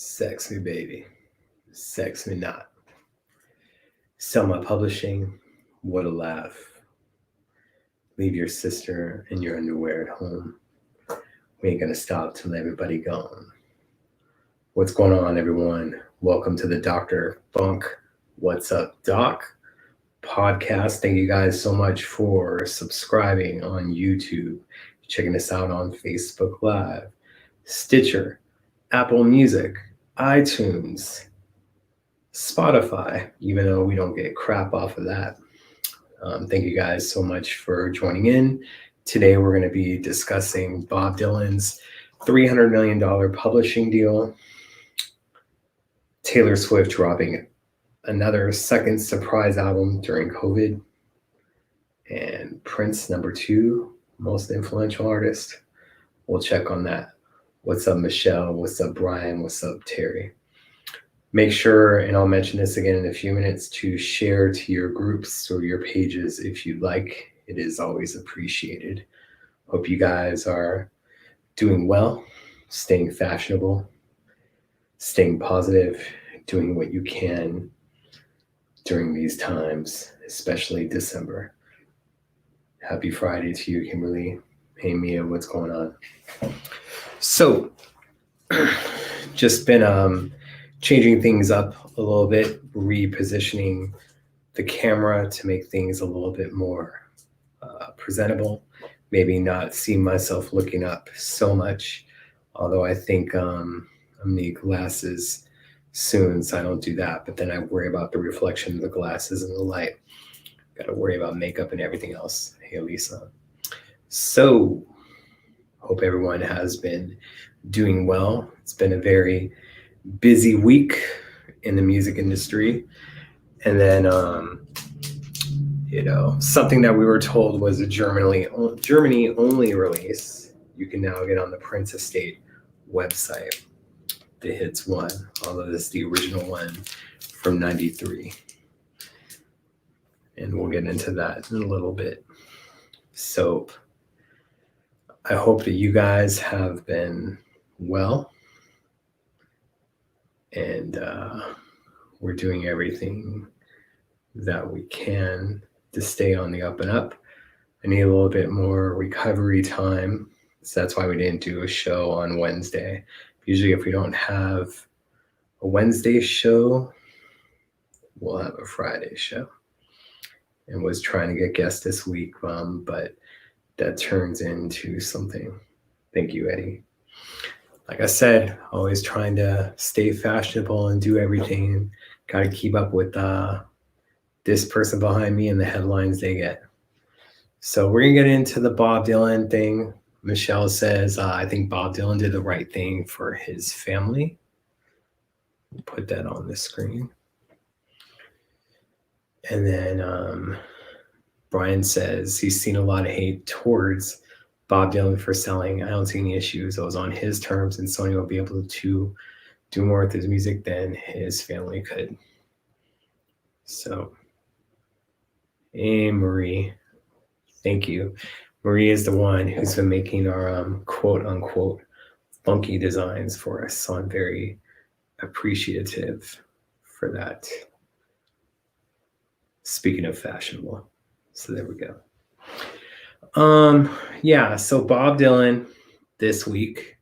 Sex me, baby. Sex me not. Selma Publishing. What a laugh. Leave your sister in your underwear at home. We ain't gonna stop till everybody gone. What's going on, everyone? Welcome to the Dr. Funk What's Up, Doc podcast. Thank you guys so much for subscribing on YouTube, checking us out on Facebook Live, Stitcher, Apple Music, iTunes, Spotify, even though we don't get crap off of that. Thank you guys so much for joining in. Today we're going to be discussing Bob Dylan's $300 million publishing deal, Taylor Swift dropping another second surprise album during COVID, and Prince, number 2 most influential artist. We'll check on that. What's up, Michelle? What's up, Brian? What's up, Terry? Make sure, and I'll mention this again in a few minutes, to share to your groups or your pages if you'd like. It is always appreciated. Hope you guys are doing well, staying fashionable, staying positive, doing what you can during these times, especially December. Happy Friday to you, Kimberly. Hey, Mia, what's going on? So, just been changing things up a little bit, repositioning the camera to make things a little bit more presentable. Maybe not see myself looking up so much, although I think I'm gonna need glasses soon, so I don't do that. But then I worry about the reflection of the glasses and the light. Got to worry about makeup and everything else. Hey, Lisa. So, hope everyone has been doing well. It's been a very busy week in the music industry. And then, something that we were told was a Germany only release. You can now get on the Prince Estate website. The Hits one, although this is the original one from '93. And we'll get into that in a little bit. So I hope that you guys have been well. And we're doing everything that we can to stay on the up and up. I need a little bit more recovery time. So that's why we didn't do a show on Wednesday. Usually if we don't have a Wednesday show, we'll have a Friday show. And was trying to get guests this week, but that turns into something. Thank you, Eddie. Like I said, always trying to stay fashionable and do everything. Got to keep up with this person behind me and the headlines they get. So we're going to get into the Bob Dylan thing. Michelle says, I think Bob Dylan did the right thing for his family. We'll put that on the screen. And then Brian says he's seen a lot of hate towards Bob Dylan for selling. I don't see any issues. It was on his terms, and Sony will be able to do more with his music than his family could. So, hey, Marie. Thank you. Marie is the one who's been making our quote-unquote funky designs for us, so I'm very appreciative for that. Speaking of fashionable. So there we go. So Bob Dylan this week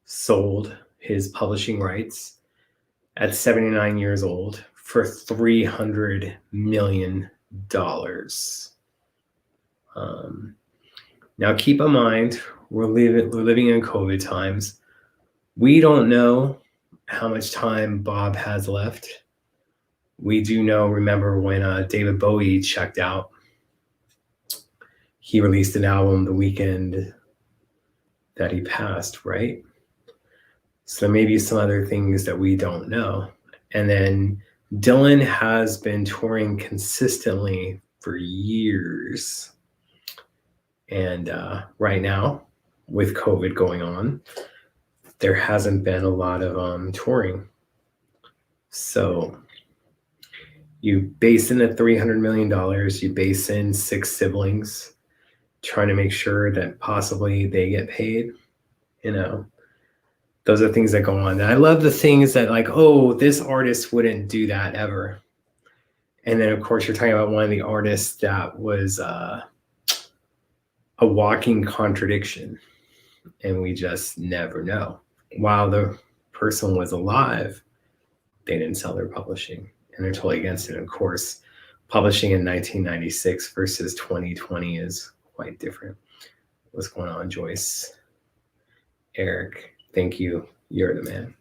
sold his publishing rights at 79 years old for $300 million. Now keep in mind, we're living in COVID times. We don't know how much time Bob has left. We do know, remember when David Bowie checked out, he released an album the weekend that he passed, right? So there may be some other things that we don't know. And then Dylan has been touring consistently for years. And right now, with COVID going on, there hasn't been a lot of touring. So you base in the $300 million, you base in 6 siblings, trying to make sure that possibly they get paid. those are things that go on. And I love the things that like, oh, this artist wouldn't do that ever. And then, of course, you're talking about one of the artists that was a walking contradiction. And we just never know. While the person was alive, they didn't sell their publishing. And they're totally against it. And of course, publishing in 1996 versus 2020 is quite different. What's going on, Joyce? Eric, thank you. You're the man.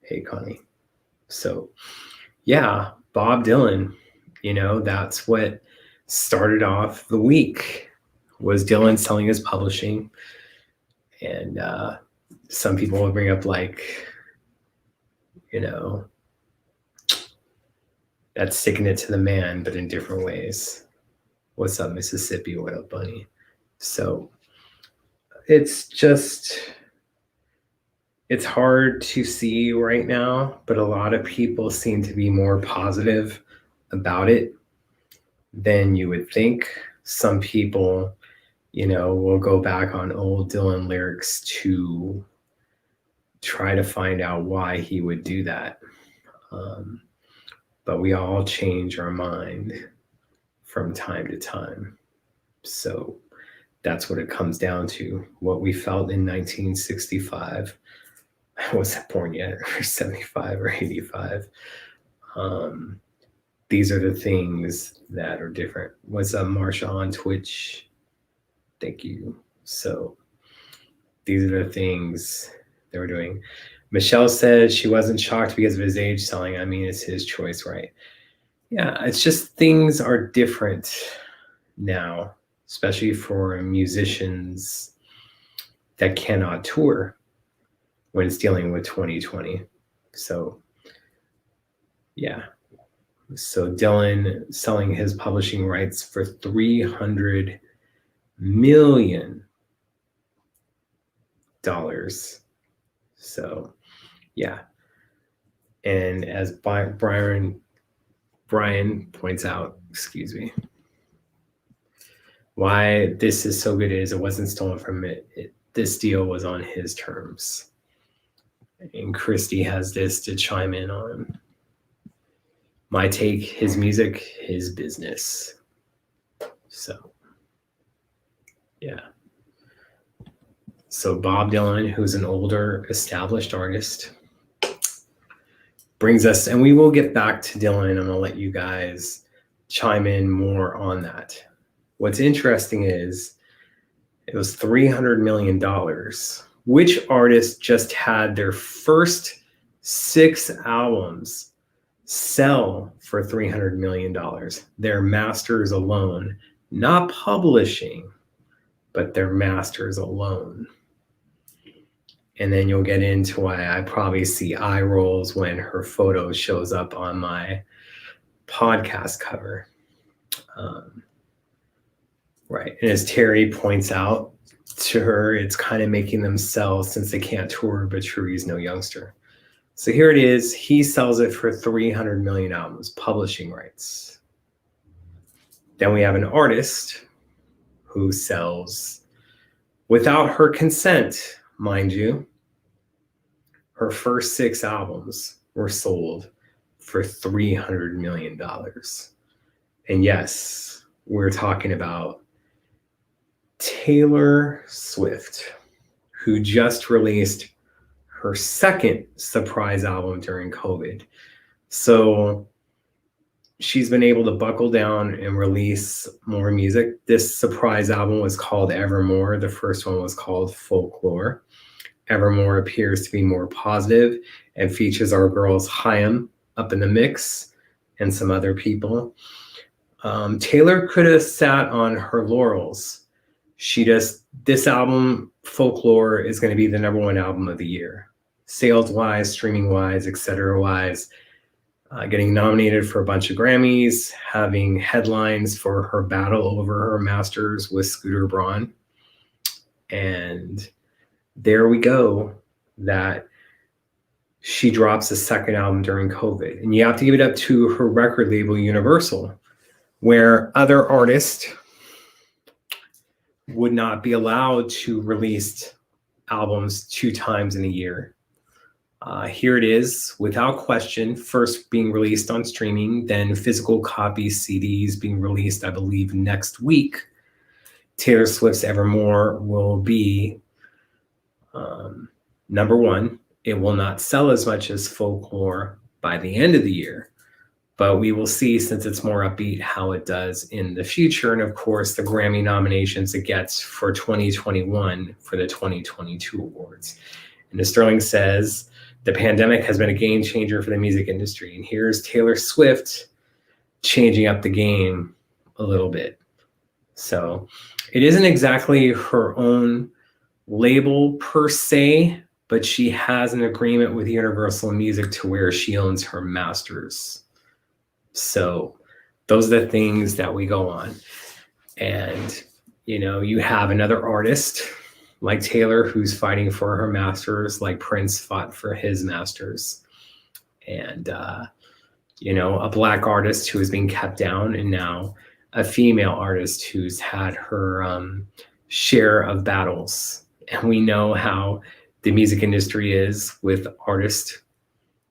Hey, Connie. So, yeah, Bob Dylan, that's what started off the week, was Dylan selling his publishing. And some people will bring up that's sticking it to the man, but in different ways. What's up, Mississippi? What up, Bunny? So it's hard to see right now, but a lot of people seem to be more positive about it than you would think. Some people, will go back on old Dylan lyrics to try to find out why he would do that. But we all change our mind from time to time. So that's what it comes down to. What we felt in 1965. I wasn't born yet, or 75 or 85. These are the things that are different. What's up, Marsha on Twitch? Thank you. So these are the things they were doing. Michelle says she wasn't shocked because of his age selling. I mean, it's his choice, right? Yeah, it's just things are different now, especially for musicians that cannot tour when it's dealing with 2020. So, yeah. So Dylan selling his publishing rights for $300 million. So, yeah. And as Brian points out, why this is so good is it wasn't stolen from it. This deal was on his terms. And Christy has this to chime in on. My take, his music, his business. So, yeah. So Bob Dylan, who's an older, established artist, brings us, and we will get back to Dylan. I'm going to let you guys chime in more on that. What's interesting is it was $300 million. Which artist just had their first 6 albums sell for $300 million? Their masters alone, not publishing, but their masters alone. And then you'll get into why I probably see eye rolls when her photo shows up on my podcast cover. Right. And as Terry points out to her, it's kind of making them sell since they can't tour, but Cherie's no youngster. So here it is. He sells it for 300 million albums, publishing rights. Then we have an artist who sells without her consent, mind you. Her first 6 albums were sold for $300 million. And yes, we're talking about Taylor Swift, who just released her second surprise album during COVID. So she's been able to buckle down and release more music. This surprise album was called Evermore. The first one was called Folklore. Evermore appears to be more positive and features our girls Chaim up in the mix and some other people. Taylor could have sat on her laurels. This album, Folklore, is going to be the #1 album of the year. Sales-wise, streaming-wise, etc.-wise, getting nominated for a bunch of Grammys, having headlines for her battle over her masters with Scooter Braun. And there we go, that she drops a second album during COVID. And you have to give it up to her record label, Universal, where other artists would not be allowed to release albums 2 times in a year. Here it is, without question, first being released on streaming, then physical copy CDs being released, I believe, next week. Taylor Swift's Evermore will be number one. It will not sell as much as Folklore by the end of the year, but we will see, since it's more upbeat, how it does in the future. And of course, the Grammy nominations it gets for 2021 for the 2022 awards. And as Sterling says, the pandemic has been a game changer for the music industry. And here's Taylor Swift changing up the game a little bit. So it isn't exactly her own label per se, but she has an agreement with Universal Music to where she owns her masters. So those are the things that we go on. And, you have another artist like Taylor who's fighting for her masters, like Prince fought for his masters. And, a Black artist who is being kept down, and now a female artist who's had her share of battles. And we know how the music industry is with artists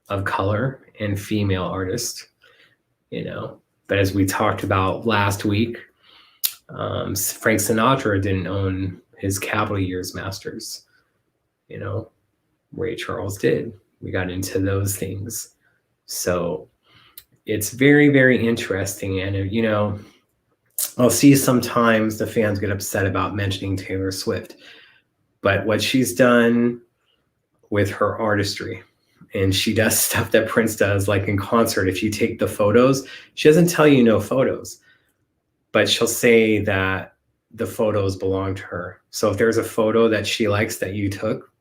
of color and female artists, But as we talked about last week, Frank Sinatra didn't own his Capitol Years masters. Ray Charles did. We got into those things. So it's very, very interesting. And, I'll see sometimes the fans get upset about mentioning Taylor Swift, but what she's done with her artistry, and she does stuff that Prince does, like in concert. If you take the photos, she doesn't tell you no photos, but she'll say that the photos belong to her. So if there's a photo that she likes that you took,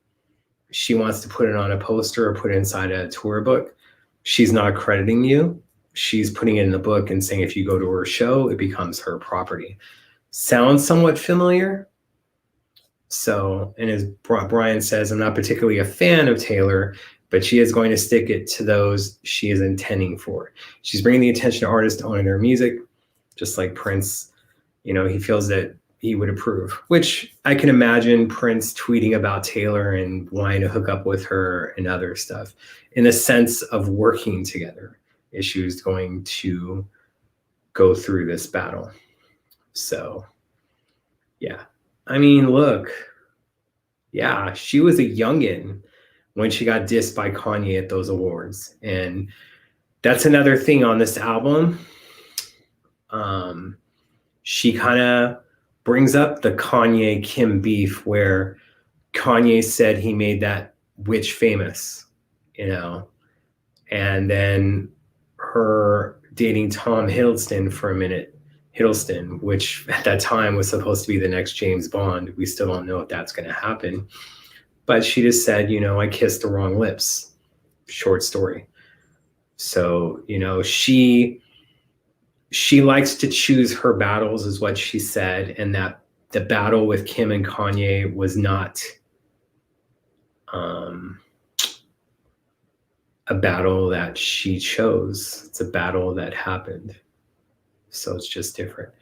she wants to put it on a poster or put it inside a tour book. She's not crediting you. She's putting it in the book and saying if you go to her show, it becomes her property. Sounds somewhat familiar. So, and as Brian says, I'm not particularly a fan of Taylor, but she is going to stick it to those she is intending for. She's bringing the attention to artists owning their music, just like Prince. He feels that he would approve, which I can imagine Prince tweeting about Taylor and wanting to hook up with her and other stuff in a sense of working together. Issues going to go through this battle. So, yeah. I mean, look, yeah, she was a youngin' when she got dissed by Kanye at those awards. And that's another thing on this album. She kind of brings up the Kanye-Kim beef where Kanye said he made that witch famous, and then her dating Tom Hiddleston for a minute, which at that time was supposed to be the next James Bond. We still don't know if that's going to happen. But she just said, I kissed the wrong lips. Short story. So, she likes to choose her battles is what she said. And that the battle with Kim and Kanye was not a battle that she chose. It's a battle that happened. So it's just different.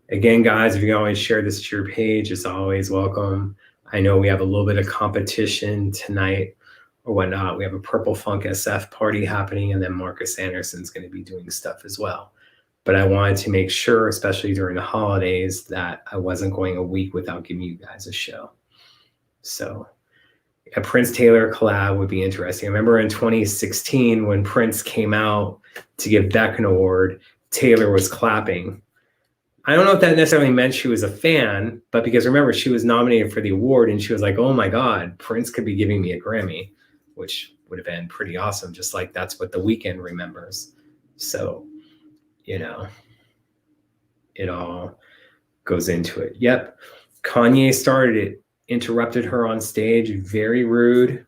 Again, guys, if you can always share this to your page, it's always welcome. I know we have a little bit of competition tonight or whatnot. We have a Purple Funk SF party happening, and then Marcus Anderson's going to be doing stuff as well. But I wanted to make sure, especially during the holidays, that I wasn't going a week without giving you guys a show. So a Prince Taylor collab would be interesting. I remember in 2016 when Prince came out to give Beck an award, Taylor was clapping. I don't know if that necessarily meant she was a fan, but because remember, she was nominated for the award and she was like, oh my God, Prince could be giving me a Grammy, which would have been pretty awesome. Just like that's what The Weeknd remembers. So, it all goes into it. Yep. Kanye started it. Interrupted her on stage, very rude.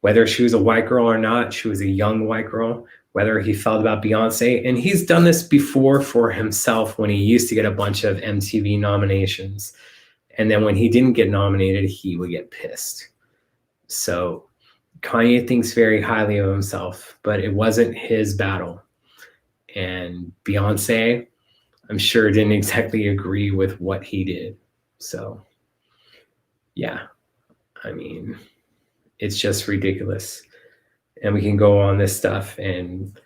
Whether she was a white girl or not, she was a young white girl. Whether he felt about Beyonce, and he's done this before for himself when he used to get a bunch of MTV nominations, and then when he didn't get nominated, he would get pissed. So Kanye thinks very highly of himself, but it wasn't his battle. And Beyonce, I'm sure, didn't exactly agree with what he did. So yeah, I mean, it's just ridiculous. And we can go on this stuff. And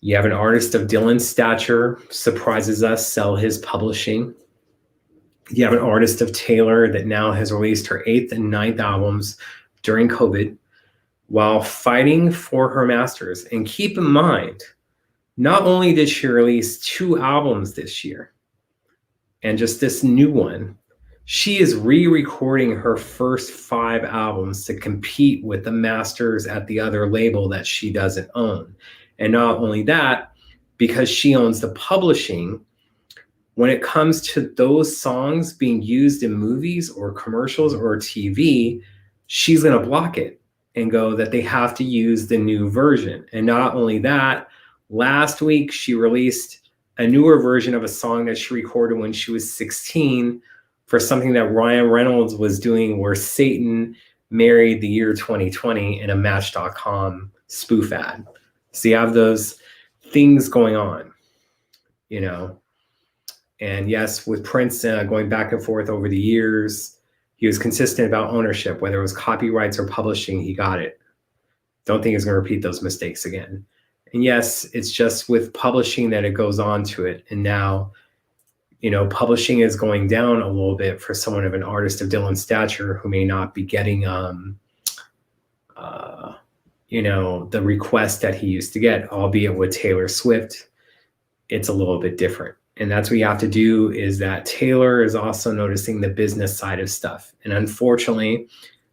you have an artist of Dylan's stature, surprises us, sell his publishing. You have an artist of Taylor that now has released her 8th and 9th albums during COVID while fighting for her masters. And keep in mind, not only did she release 2 albums this year and just this new one, she is re-recording her first 5 albums to compete with the masters at the other label that she doesn't own. And not only that, because she owns the publishing, when it comes to those songs being used in movies or commercials or TV, she's going to block it and go that they have to use the new version. And not only that, last week she released a newer version of a song that she recorded when she was 16 for something that Ryan Reynolds was doing, where Satan married the year 2020 in a Match.com spoof ad. So you have those things going on, you know. And yes, with Prince going back and forth over the years, he was consistent about ownership, whether it was copyrights or publishing, he got it. Don't think he's going to repeat those mistakes again. And yes, it's just with publishing that it goes on to it. And now, you know, publishing is going down a little bit for someone of an artist of Dylan's stature who may not be getting, you know, the request that he used to get, albeit with Taylor Swift, it's a little bit different. And that's what you have to do, is that Taylor is also noticing the business side of stuff. And unfortunately,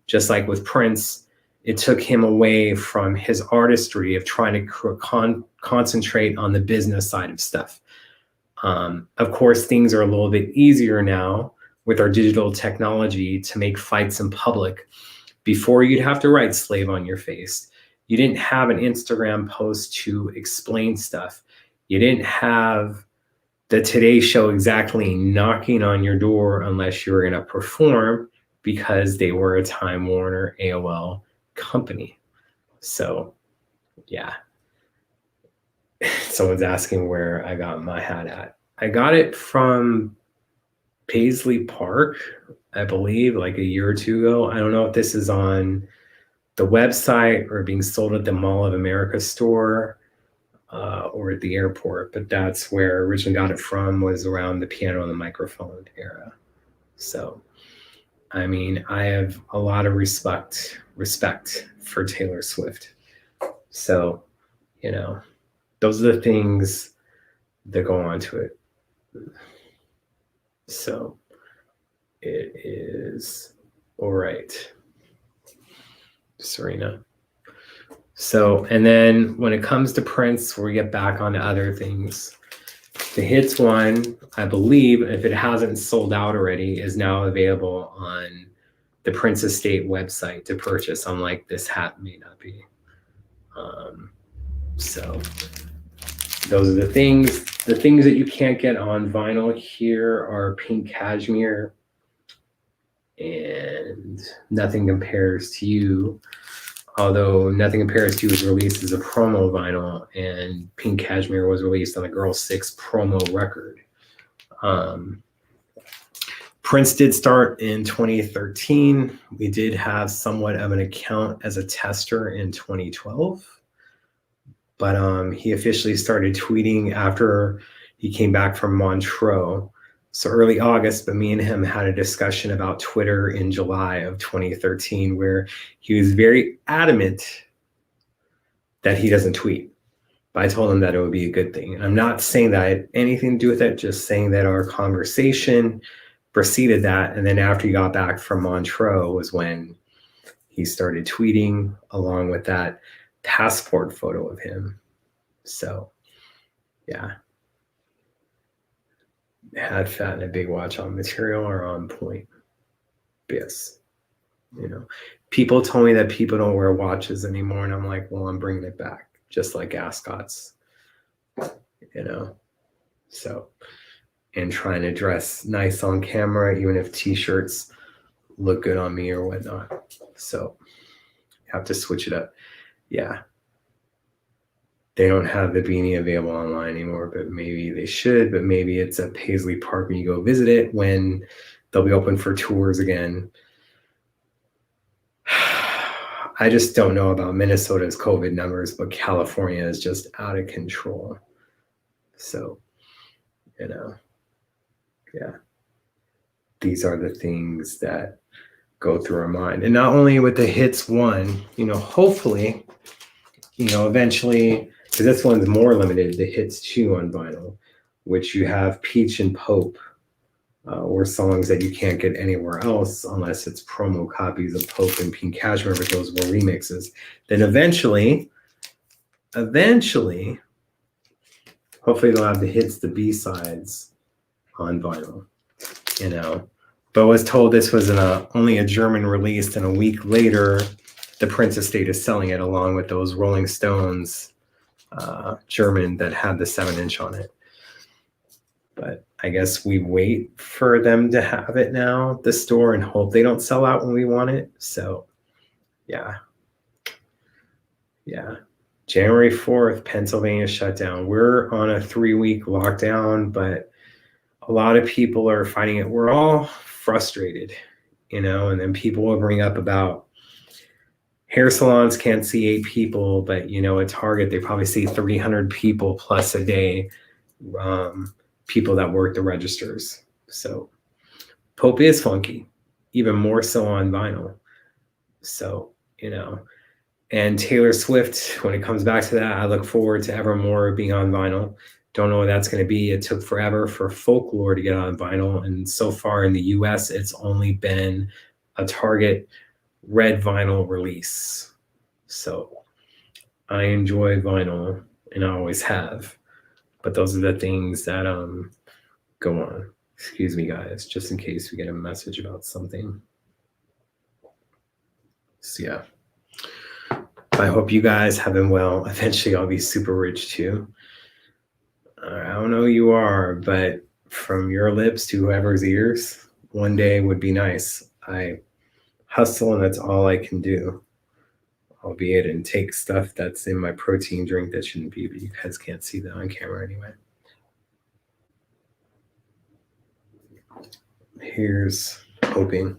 just like with Prince, it took him away from his artistry of trying to concentrate on the business side of stuff. Of course, things are a little bit easier now with our digital technology to make fights in public. Before, you'd have to write slave on your face. You didn't have an Instagram post to explain stuff. You didn't have the Today Show exactly knocking on your door unless you were going to perform, because they were a Time Warner AOL company. So, yeah. Someone's asking where I got my hat at. I got it from Paisley Park, I believe, like a year or 2 ago. I don't know if this is on the website or being sold at the Mall of America store. Or at the airport, but that's where I originally got it from, was around the piano and the microphone era. So, I mean, I have a lot of respect for Taylor Swift. So, you know, those are the things that go on to it. So, it is all right, Serena. So, and then when it comes to Prince, we get back onto other things. The Hits one, I believe, if it hasn't sold out already, is now available on the Prince Estate website to purchase, unlike this hat may not be. So those are the things. The things that you can't get on vinyl here are Pink Cashmere and Nothing Compares to You. Although Nothing Compares to You was released as a promo vinyl, and Pink Cashmere was released on the Girl 6 promo record. Prince did start in 2013. We did have somewhat of an account as a tester in 2012. But he officially started tweeting after he came back from Montreux. So early August, but me and him had a discussion about Twitter in July of 2013, where he was very adamant that he doesn't tweet. But I told him that it would be a good thing. And I'm not saying that I had anything to do with it, just saying that our conversation preceded that. And then after he got back from Montreux was when he started tweeting, along with that passport photo of him. So, yeah. Had fat and a big watch on material are on point. Yes. You know, people told me that people don't wear watches anymore, and I'm like, well, I'm bringing it back, just like ascots, you know. So, and trying to dress nice on camera, even if t-shirts look good on me or whatnot. So have to switch it up. Yeah. They don't have the beanie available online anymore, but maybe they should. But maybe it's at Paisley Park when you go visit it, when they'll be open for tours again. I just don't know about Minnesota's COVID numbers, but California is just out of control. So, yeah, these are the things that go through our mind. And not only with the Hits 1, hopefully, eventually, because this one's more limited, the Hits 2 on vinyl, which you have Peach and Pope, or songs that you can't get anywhere else unless it's promo copies of Pope and Pink Cashmere, but those were remixes. Then eventually, hopefully they'll have the hits, the B-sides on vinyl, But I was told this was only a German release, and a week later, the Prince estate is selling it along with those Rolling Stones German that had the 7-inch on it. But I guess we wait for them to have it now, the store, and hope they don't sell out when we want it. So, yeah. January 4th, Pennsylvania shut down. We're on a 3-week lockdown, but a lot of people are fighting it. We're all frustrated, and then people will bring up about hair salons can't see 8 people, but, at Target, they probably see 300 people plus a day. People that work the registers. So Pope is funky, even more so on vinyl. So, and Taylor Swift, when it comes back to that, I look forward to Evermore being on vinyl. Don't know what that's going to be. It took forever for Folklore to get on vinyl. And so far in the US, it's only been a Target red vinyl release. So I enjoy vinyl, and I always have. But those are the things that go on. Excuse me, guys, just in case we get a message about something. So, yeah. I hope you guys have been well. Eventually, I'll be super rich, too. I don't know who you are, but from your lips to whoever's ears, one day would be nice. I hustle, and that's all I can do. Albeit and take stuff that's in my protein drink that shouldn't be, but you guys can't see that on camera anyway. Here's hoping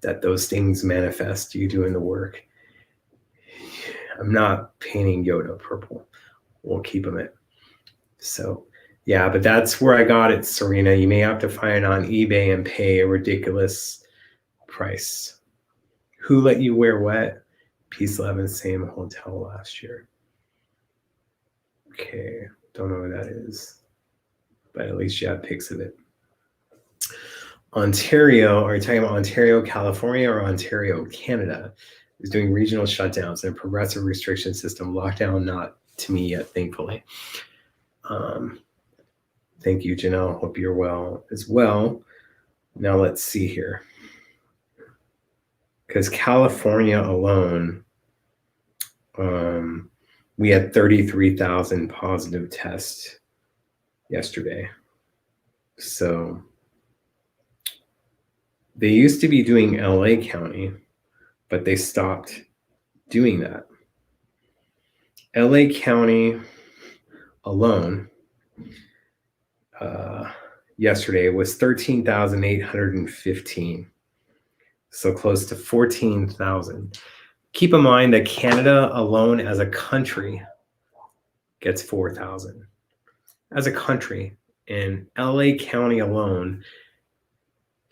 that those things manifest, you doing the work. I'm not painting Yoda purple. We'll keep them in. So, yeah, but that's where I got it, Serena. You may have to find it on eBay and pay a ridiculous price. Who let you wear what? Peace, love, and same hotel last year. Okay, don't know what that is, but at least you have pics of it. Ontario, are you talking about Ontario, California, or Ontario, Canada, is doing regional shutdowns and a progressive restriction system. Lockdown, not to me yet, thankfully. Thank you, Janelle. Hope you're well as well. Now let's see here. Because California alone, we had 33,000 positive tests yesterday. So they used to be doing LA County, but they stopped doing that. LA County alone yesterday was 13,815. So close to 14,000. Keep in mind that Canada alone as a country gets 4,000. As a country, and LA County alone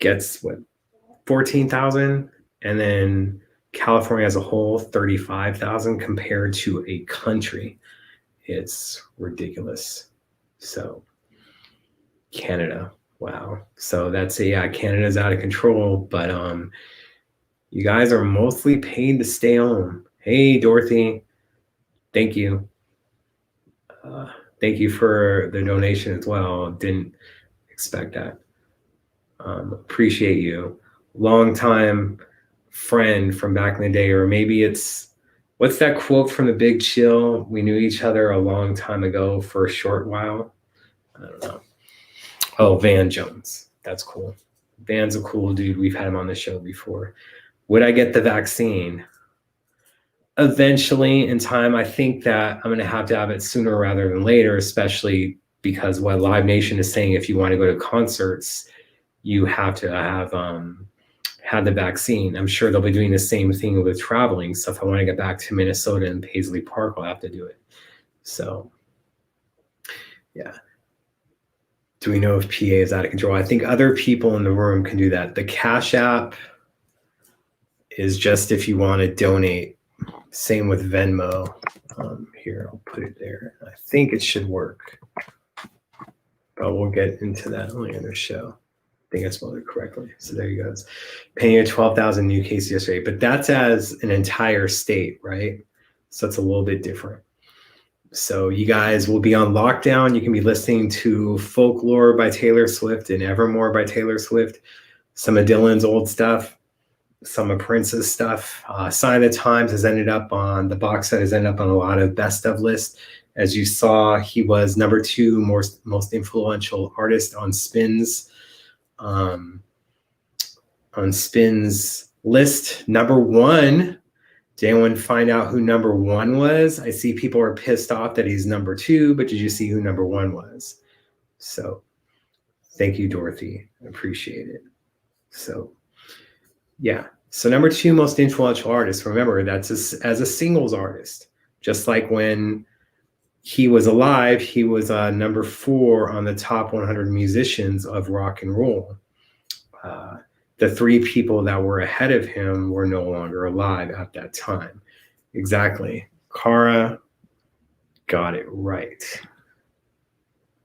gets 14,000, and then California as a whole 35,000 compared to a country. It's ridiculous. So Canada, wow. So that's Canada's out of control, but you guys are mostly paid to stay home. Hey, Dorothy, thank you. Thank you for the donation as well. Didn't expect that. Appreciate you. Long time friend from back in the day, or maybe it's, what's that quote from The Big Chill? We knew each other a long time ago for a short while. I don't know. Oh, Van Jones. That's cool. Van's a cool dude. We've had him on the show before. Would I get the vaccine? Eventually in time. I think that I'm going to have it sooner rather than later, especially because what Live Nation is saying, if you want to go to concerts, you have to have had the vaccine. I'm sure they'll be doing the same thing with traveling. So if I want to get back to Minnesota and Paisley Park, I'll have to do it. So, yeah. Do we know if PA is out of control? I think other people in the room can do that. The Cash App is just if you want to donate. Same with Venmo. Here, I'll put it there. I think it should work. But we'll get into that later in the show. I think I spelled it correctly. So there you go. Paying 12,000 new cases yesterday. But that's as an entire state, right? So it's a little bit different. So you guys will be on lockdown. You can be listening to Folklore by Taylor Swift and Evermore by Taylor Swift. Some of Dylan's old stuff. Some of Prince's stuff. Sign of the Times has ended up on, the box set has ended up on a lot of best of lists. As you saw, he was number 2 most influential artist on Spin's list. Number 1. Did anyone find out who number 1 was? I see people are pissed off that he's number 2, but did you see who number 1 was? So thank you, Dorothy. I appreciate it. So yeah. So number 2 most influential artist. Remember, that's as a singles artist. Just like when he was alive, he was number 4 on the top 100 musicians of rock and roll. The 3 people that were ahead of him were no longer alive at that time. Exactly. Kara got it right.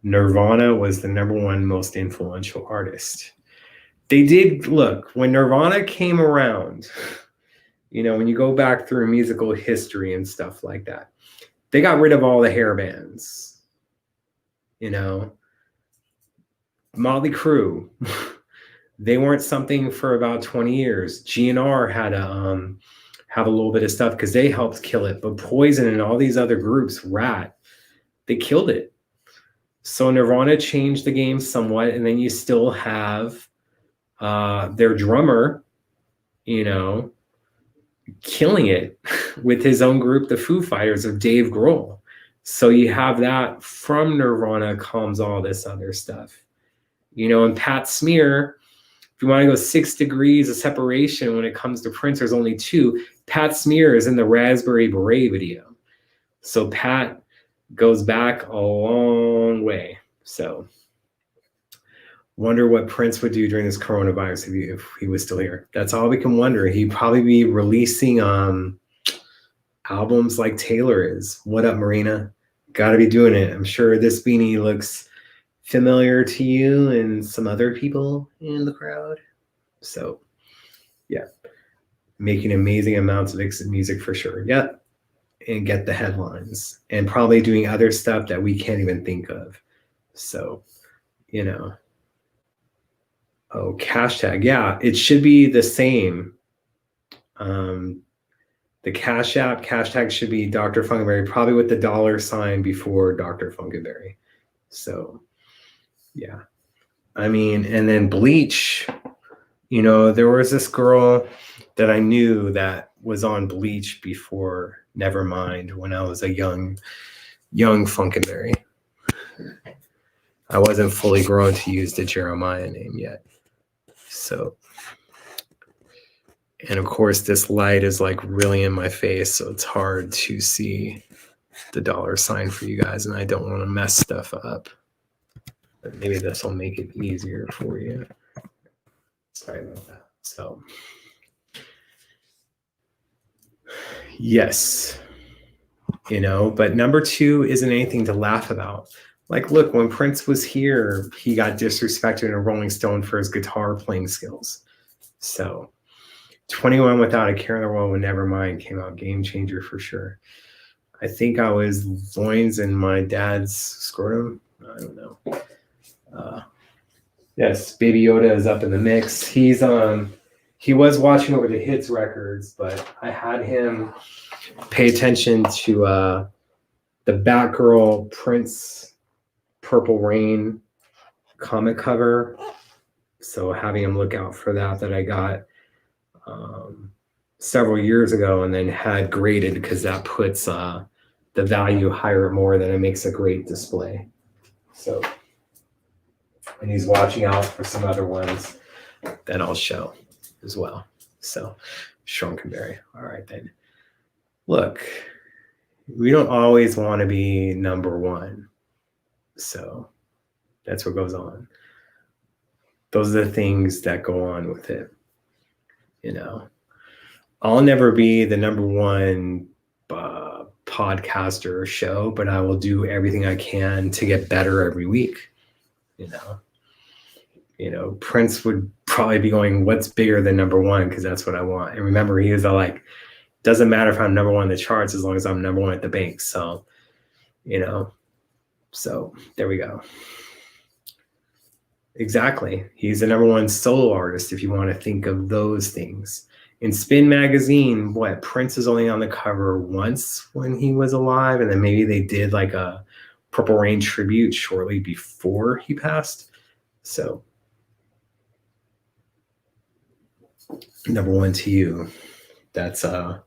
Nirvana was the number 1 most influential artist. They did, look, when Nirvana came around, you know, when you go back through musical history and stuff like that, they got rid of all the hair bands. You know, Motley Crue, they weren't something for about 20 years. GNR had to have a little bit of stuff because they helped kill it. But Poison and all these other groups, Rat, they killed it. So Nirvana changed the game somewhat, and then you still have their drummer, you know, killing it with his own group, the Foo Fighters of Dave Grohl. So you have that from Nirvana comes all this other stuff, you know, and Pat Smear, if you want to go 6 degrees of separation when it comes to Prince, there's only 2. Pat Smear is in the Raspberry Beret video. So Pat goes back a long way. So wonder what Prince would do during this coronavirus if he was still here. That's all we can wonder. He'd probably be releasing albums like Taylor is. What up, Marina? Got to be doing it. I'm sure this beanie looks familiar to you and some other people in the crowd. So, yeah. Making amazing amounts of music for sure. Yeah. And get the headlines. And probably doing other stuff that we can't even think of. So, you know. Oh, hashtag. Yeah, it should be the same. The Cash App hashtag should be Dr. Funkenberry, probably with the $ before Dr. Funkenberry. So, yeah. I mean, and then Bleach, you know, there was this girl that I knew that was on Bleach before Nevermind when I was a young Funkenberry. I wasn't fully grown to use the Jeremiah name yet. So, and of course this light is like really in my face, so it's hard to see the $ for you guys, and I don't want to mess stuff up. But maybe this will make it easier for you. Sorry about that. So, yes, you know, but number 2 isn't anything to laugh about. Like, look, when Prince was here, he got disrespected in a Rolling Stone for his guitar playing skills. So 21 Without a Care in the World with Nevermind came out game changer for sure. I think I was loins in my dad's scrotum. I don't know. Yes, Baby Yoda is up in the mix. He was watching over the Hits records, but I had him pay attention to the Batgirl Prince Purple Rain comic cover, so having him look out for that I got several years ago and then had graded because that puts the value higher more than it makes a great display. So, and he's watching out for some other ones that I'll show. as well. So drfunkenberry. All right then. Look, we don't always want to be number one. So that's what goes on. Those are the things that go on with it. I'll never be the number one podcaster or show, but I will do everything I can to get better every week. Prince would probably be going, what's bigger than number one? Because that's what I want. And remember, he was like, doesn't matter if I'm number one in the charts as long as I'm number one at the bank. So, so there we go. Exactly. He's the number one solo artist if you want to think of those things. In Spin magazine, Prince is only on the cover once when he was alive, and then maybe they did like a Purple Rain tribute shortly before he passed. So number one to you. That's what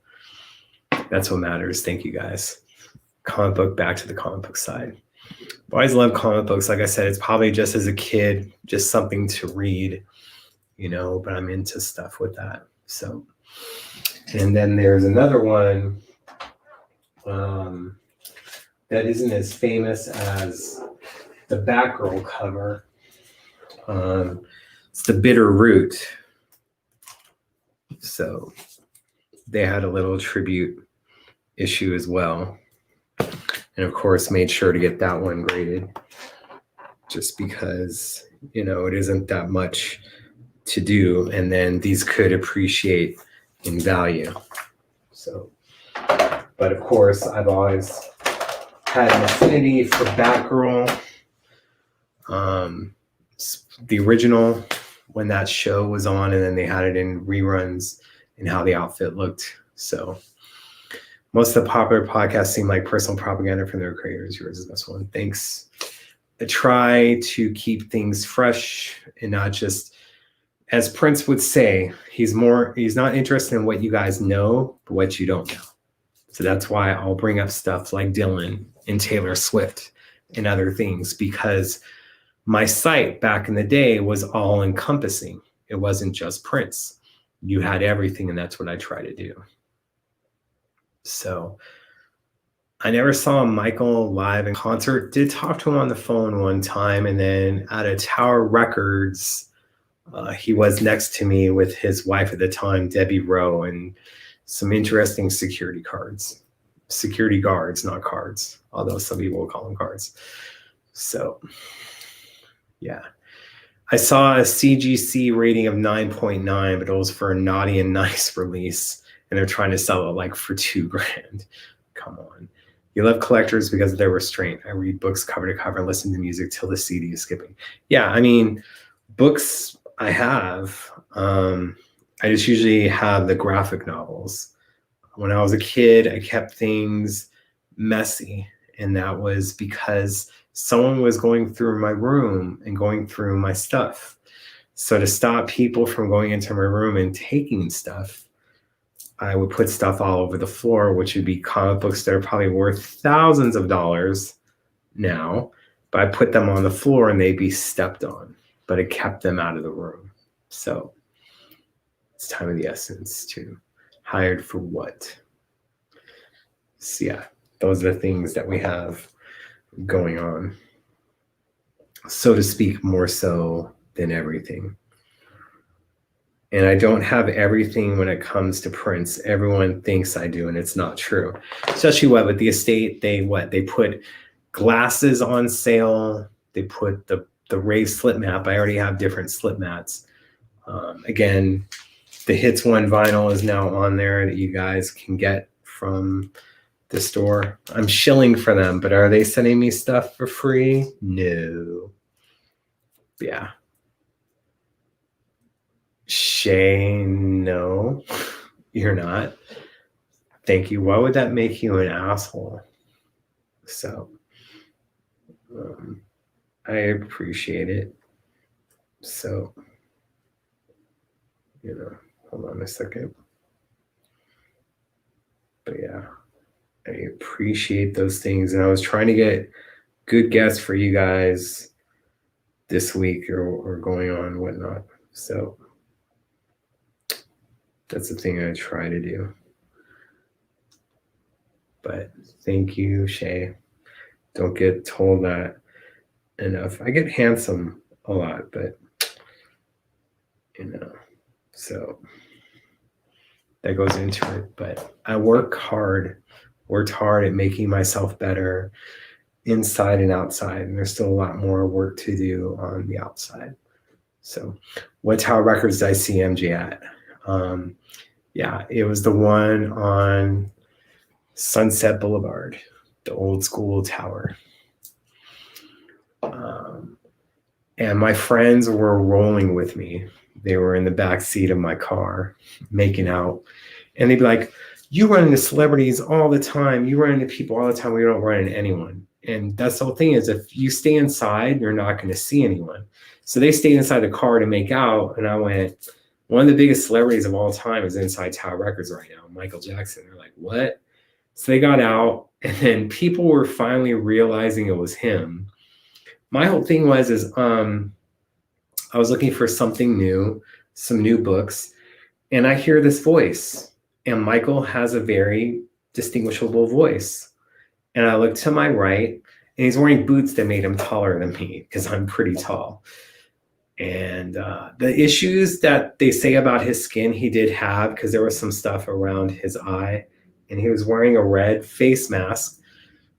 matters. Thank you guys. Comic book, back to the comic book side. I've always loved comic books. Like I said, it's probably just as a kid, just something to read, but I'm into stuff with that. So, and then there's another one that isn't as famous as the Batgirl cover. It's the Bitter Root. So they had a little tribute issue as well. And of course, made sure to get that one graded just because, it isn't that much to do. And then these could appreciate in value. So, but of course, I've always had an affinity for Batgirl. The original, when that show was on, and then they had it in reruns and how the outfit looked. So most of the popular podcasts seem like personal propaganda from their creators. Yours is this one. Thanks. I try to keep things fresh and not just, as Prince would say, he's not interested in what you guys know, but what you don't know. So that's why I'll bring up stuff like Dylan and Taylor Swift and other things, because my site back in the day was all encompassing. It wasn't just Prince. You had everything, and that's what I try to do. So I never saw Michael live in concert. Did talk to him on the phone one time, and then at a Tower Records, he was next to me with his wife at the time, Debbie Rowe, and some interesting security guards, not cards, although some people will call them cards. So yeah, I saw a CGC rating of 9.9, but it was for a Naughty and Nice release, and they're trying to sell it like for $2,000. Come on. You love collectors because of their restraint. I read books cover to cover and listen to music till the CD is skipping. Yeah, I mean, books I have. I just usually have the graphic novels. When I was a kid, I kept things messy, and that was because someone was going through my room and going through my stuff. So to stop people from going into my room and taking stuff, I would put stuff all over the floor, which would be comic books that are probably worth thousands of dollars now, but I put them on the floor and they'd be stepped on, but it kept them out of the room. So it's time of the essence to hired for what? So yeah, those are the things that we have going on, so to speak, more so than everything. And I don't have everything when it comes to Prince. Everyone thinks I do, and it's not true. Especially with the estate, they put glasses on sale. They put the raised slip mat. I already have different slip mats. Again, the Hits One vinyl is now on there that you guys can get from the store. I'm shilling for them, but are they sending me stuff for free? No. Yeah. Shay, no, you're not. Thank you. Why would that make you an asshole? So I appreciate it. So, hold on a second. But yeah, I appreciate those things. And I was trying to get good guests for you guys this week or going on and whatnot. So That's the thing I try to do. But thank you, Shay. Don't get told that enough. I get handsome a lot, but so that goes into it. But I worked hard at making myself better inside and outside, and there's still a lot more work to do on the outside. So what tower records did I see MJ at? Yeah, it was the one on Sunset Boulevard, the old school tower. And my friends were rolling with me. They were in the back seat of my car making out. And they'd be like, you run into celebrities all the time. You run into people all the time. We don't run into anyone. And that's the whole thing is if you stay inside, you're not going to see anyone. So they stayed inside the car to make out. And I went, one of the biggest celebrities of all time is inside Tower Records right now, Michael Jackson. They're like, what? So they got out, and then people were finally realizing it was him. My whole thing was I was looking for something new, some new books, and I hear this voice, and Michael has a very distinguishable voice. And I look to my right, and he's wearing boots that made him taller than me because I'm pretty tall. And the issues that they say about his skin, he did have because there was some stuff around his eye, and he was wearing a red face mask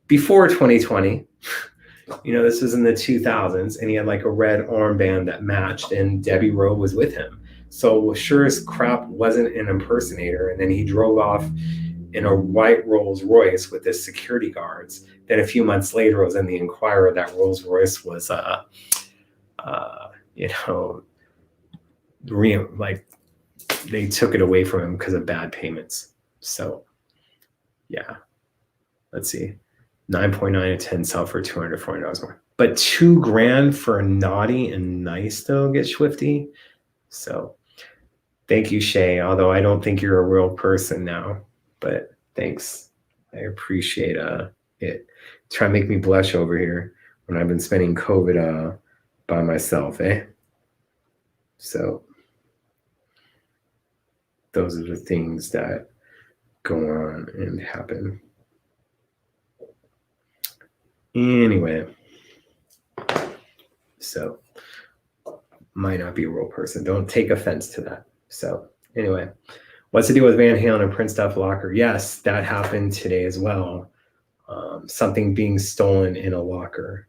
before 2020. This was in the 2000s, and he had like a red armband that matched, and Debbie Rowe was with him. So sure as crap wasn't an impersonator. And then he drove off in a white Rolls Royce with his security guards. Then a few months later, it was in the Inquirer that Rolls Royce was, they took it away from him because of bad payments. So, yeah, let's see. 9.9 and 10 sell for $240 more. But $2,000 for a naughty and nice though get swifty. So thank you, Shay. Although I don't think you're a real person now, but thanks. I appreciate it. Try to make me blush over here when I've been spending COVID by myself, eh? So those are the things that go on and happen. Anyway, so might not be a real person. Don't take offense to that. So anyway, what's the deal with Van Halen and Prince stuff locker? Yes, that happened today as well. Something being stolen in a locker.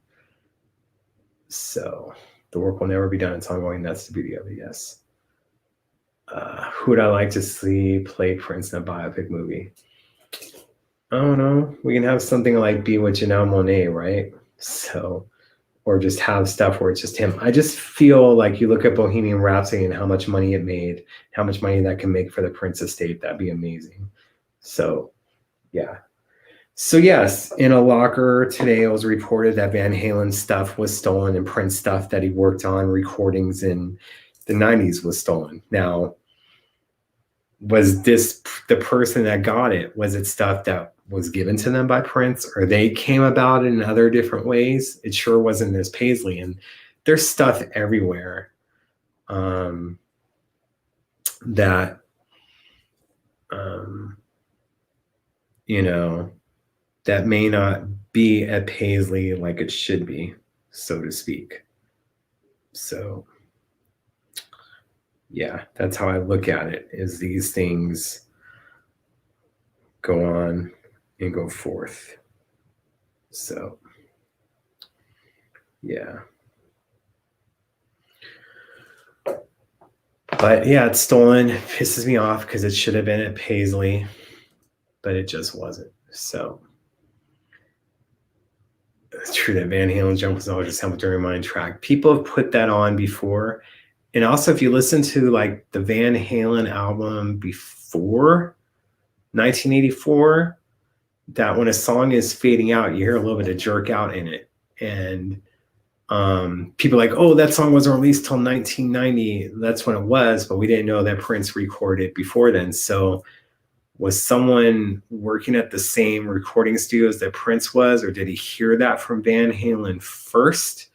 So the work will never be done. It's ongoing. That's the beauty of it. Yes. Who would I like to see play Prince in a biopic movie? I don't know. We can have something like Be with Janelle Monáe, right? So, or just have stuff where it's just him. I just feel like you look at Bohemian Rhapsody and how much money it made, how much money that can make for the Prince estate. That'd be amazing. So, yeah. So, yes, in a locker today, it was reported that Van Halen stuff was stolen and Prince stuff that he worked on recordings in the 90s was stolen. Now, was this the person that got it? Was it stuff that was given to them by Prince, or they came about in other different ways? It sure wasn't as Paisley, and there's stuff everywhere that that may not be at Paisley like it should be, so to speak. So yeah, that's how I look at it, is these things go on and go forth. So, yeah. But yeah, it's stolen. It pisses me off because it should have been at Paisley, but it just wasn't. So, it's true that Van Halen jump was always just helped during my track. People have put that on before. And also, if you listen to like the Van Halen album before 1984, that when a song is fading out, you hear a little bit of jerk out in it. And people are like, oh, that song wasn't released till 1990. That's when it was, but we didn't know that Prince recorded before then. So was someone working at the same recording studios that Prince was, or did he hear that from Van Halen first?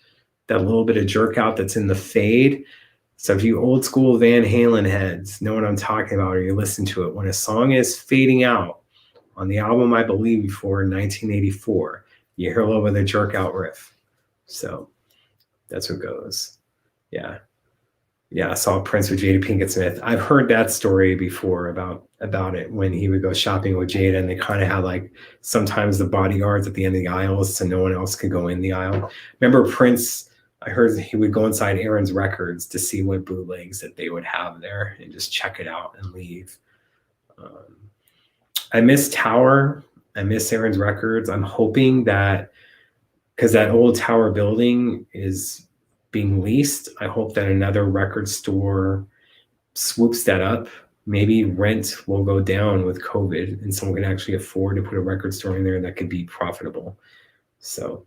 That little bit of jerk out that's in the fade. So if you old school Van Halen heads know what I'm talking about, or you listen to it, when a song is fading out on the album, I believe, before 1984, you hear a little bit of the jerk out riff. So that's what goes. Yeah. Yeah, I saw Prince with Jada Pinkett Smith. I've heard that story before about it, when he would go shopping with Jada, and they kind of had like sometimes the bodyguards at the end of the aisles so no one else could go in the aisle. Remember Prince, I heard he would go inside Aaron's Records to see what bootlegs that they would have there and just check it out and leave. I miss Tower. I miss Aaron's Records. I'm hoping that, because that old Tower building is being leased, I hope that another record store swoops that up. Maybe rent will go down with COVID and someone can actually afford to put a record store in there that could be profitable. So,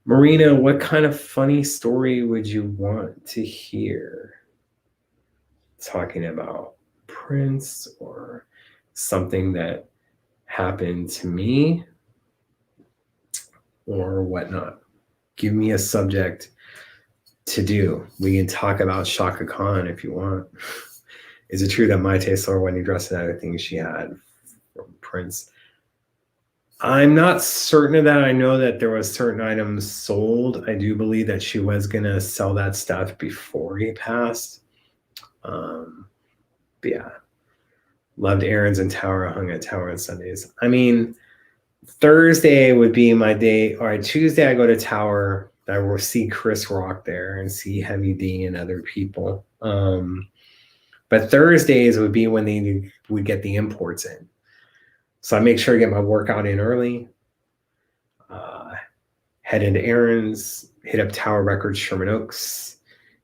Marina, what kind of funny story would you want to hear? Talking about Prince or something that happened to me or whatnot. Give me a subject to do. We can talk about Shaka Khan if you want. Is it true that Mai Taylor wedding dress and other things she had from Prince? I'm not certain of that. I know that there was certain items sold. I do believe that she was going to sell that stuff before he passed. But yeah, loved Aaron's and Tower, hung at Tower on Sundays. I mean, Thursday would be my day. All right, Tuesday I go to Tower. I will see Chris Rock there and see Heavy D and other people. But Thursdays would be when they would get the imports in. So I make sure to get my workout in early, head into Aaron's, hit up Tower Records, Sherman Oaks,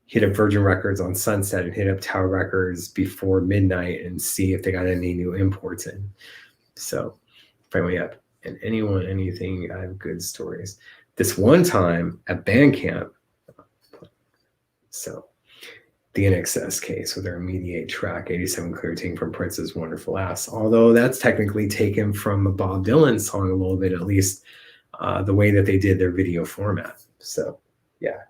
hit up Virgin Records on Sunset, and hit up Tower Records before midnight and see if they got any new imports in. So finally up. And anyone, anything, I have good stories. This one time at band camp, so the NXS case with their Mediate track 87 Clear Ting from Prince's Wonderful Ass, although that's technically taken from a Bob Dylan song a little bit, at least the way that they did their video format. So yeah.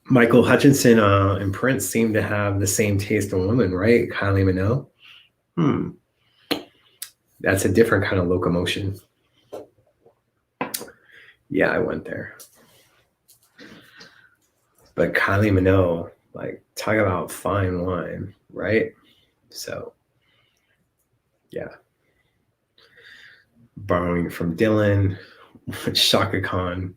Michael Hutchinson and Prince seem to have the same taste in women, right? Kylie Minogue. That's a different kind of locomotion. Yeah, I went there. But Kylie Minogue, like, talk about fine wine, right? So, yeah. Borrowing from Dylan, Shaka Khan.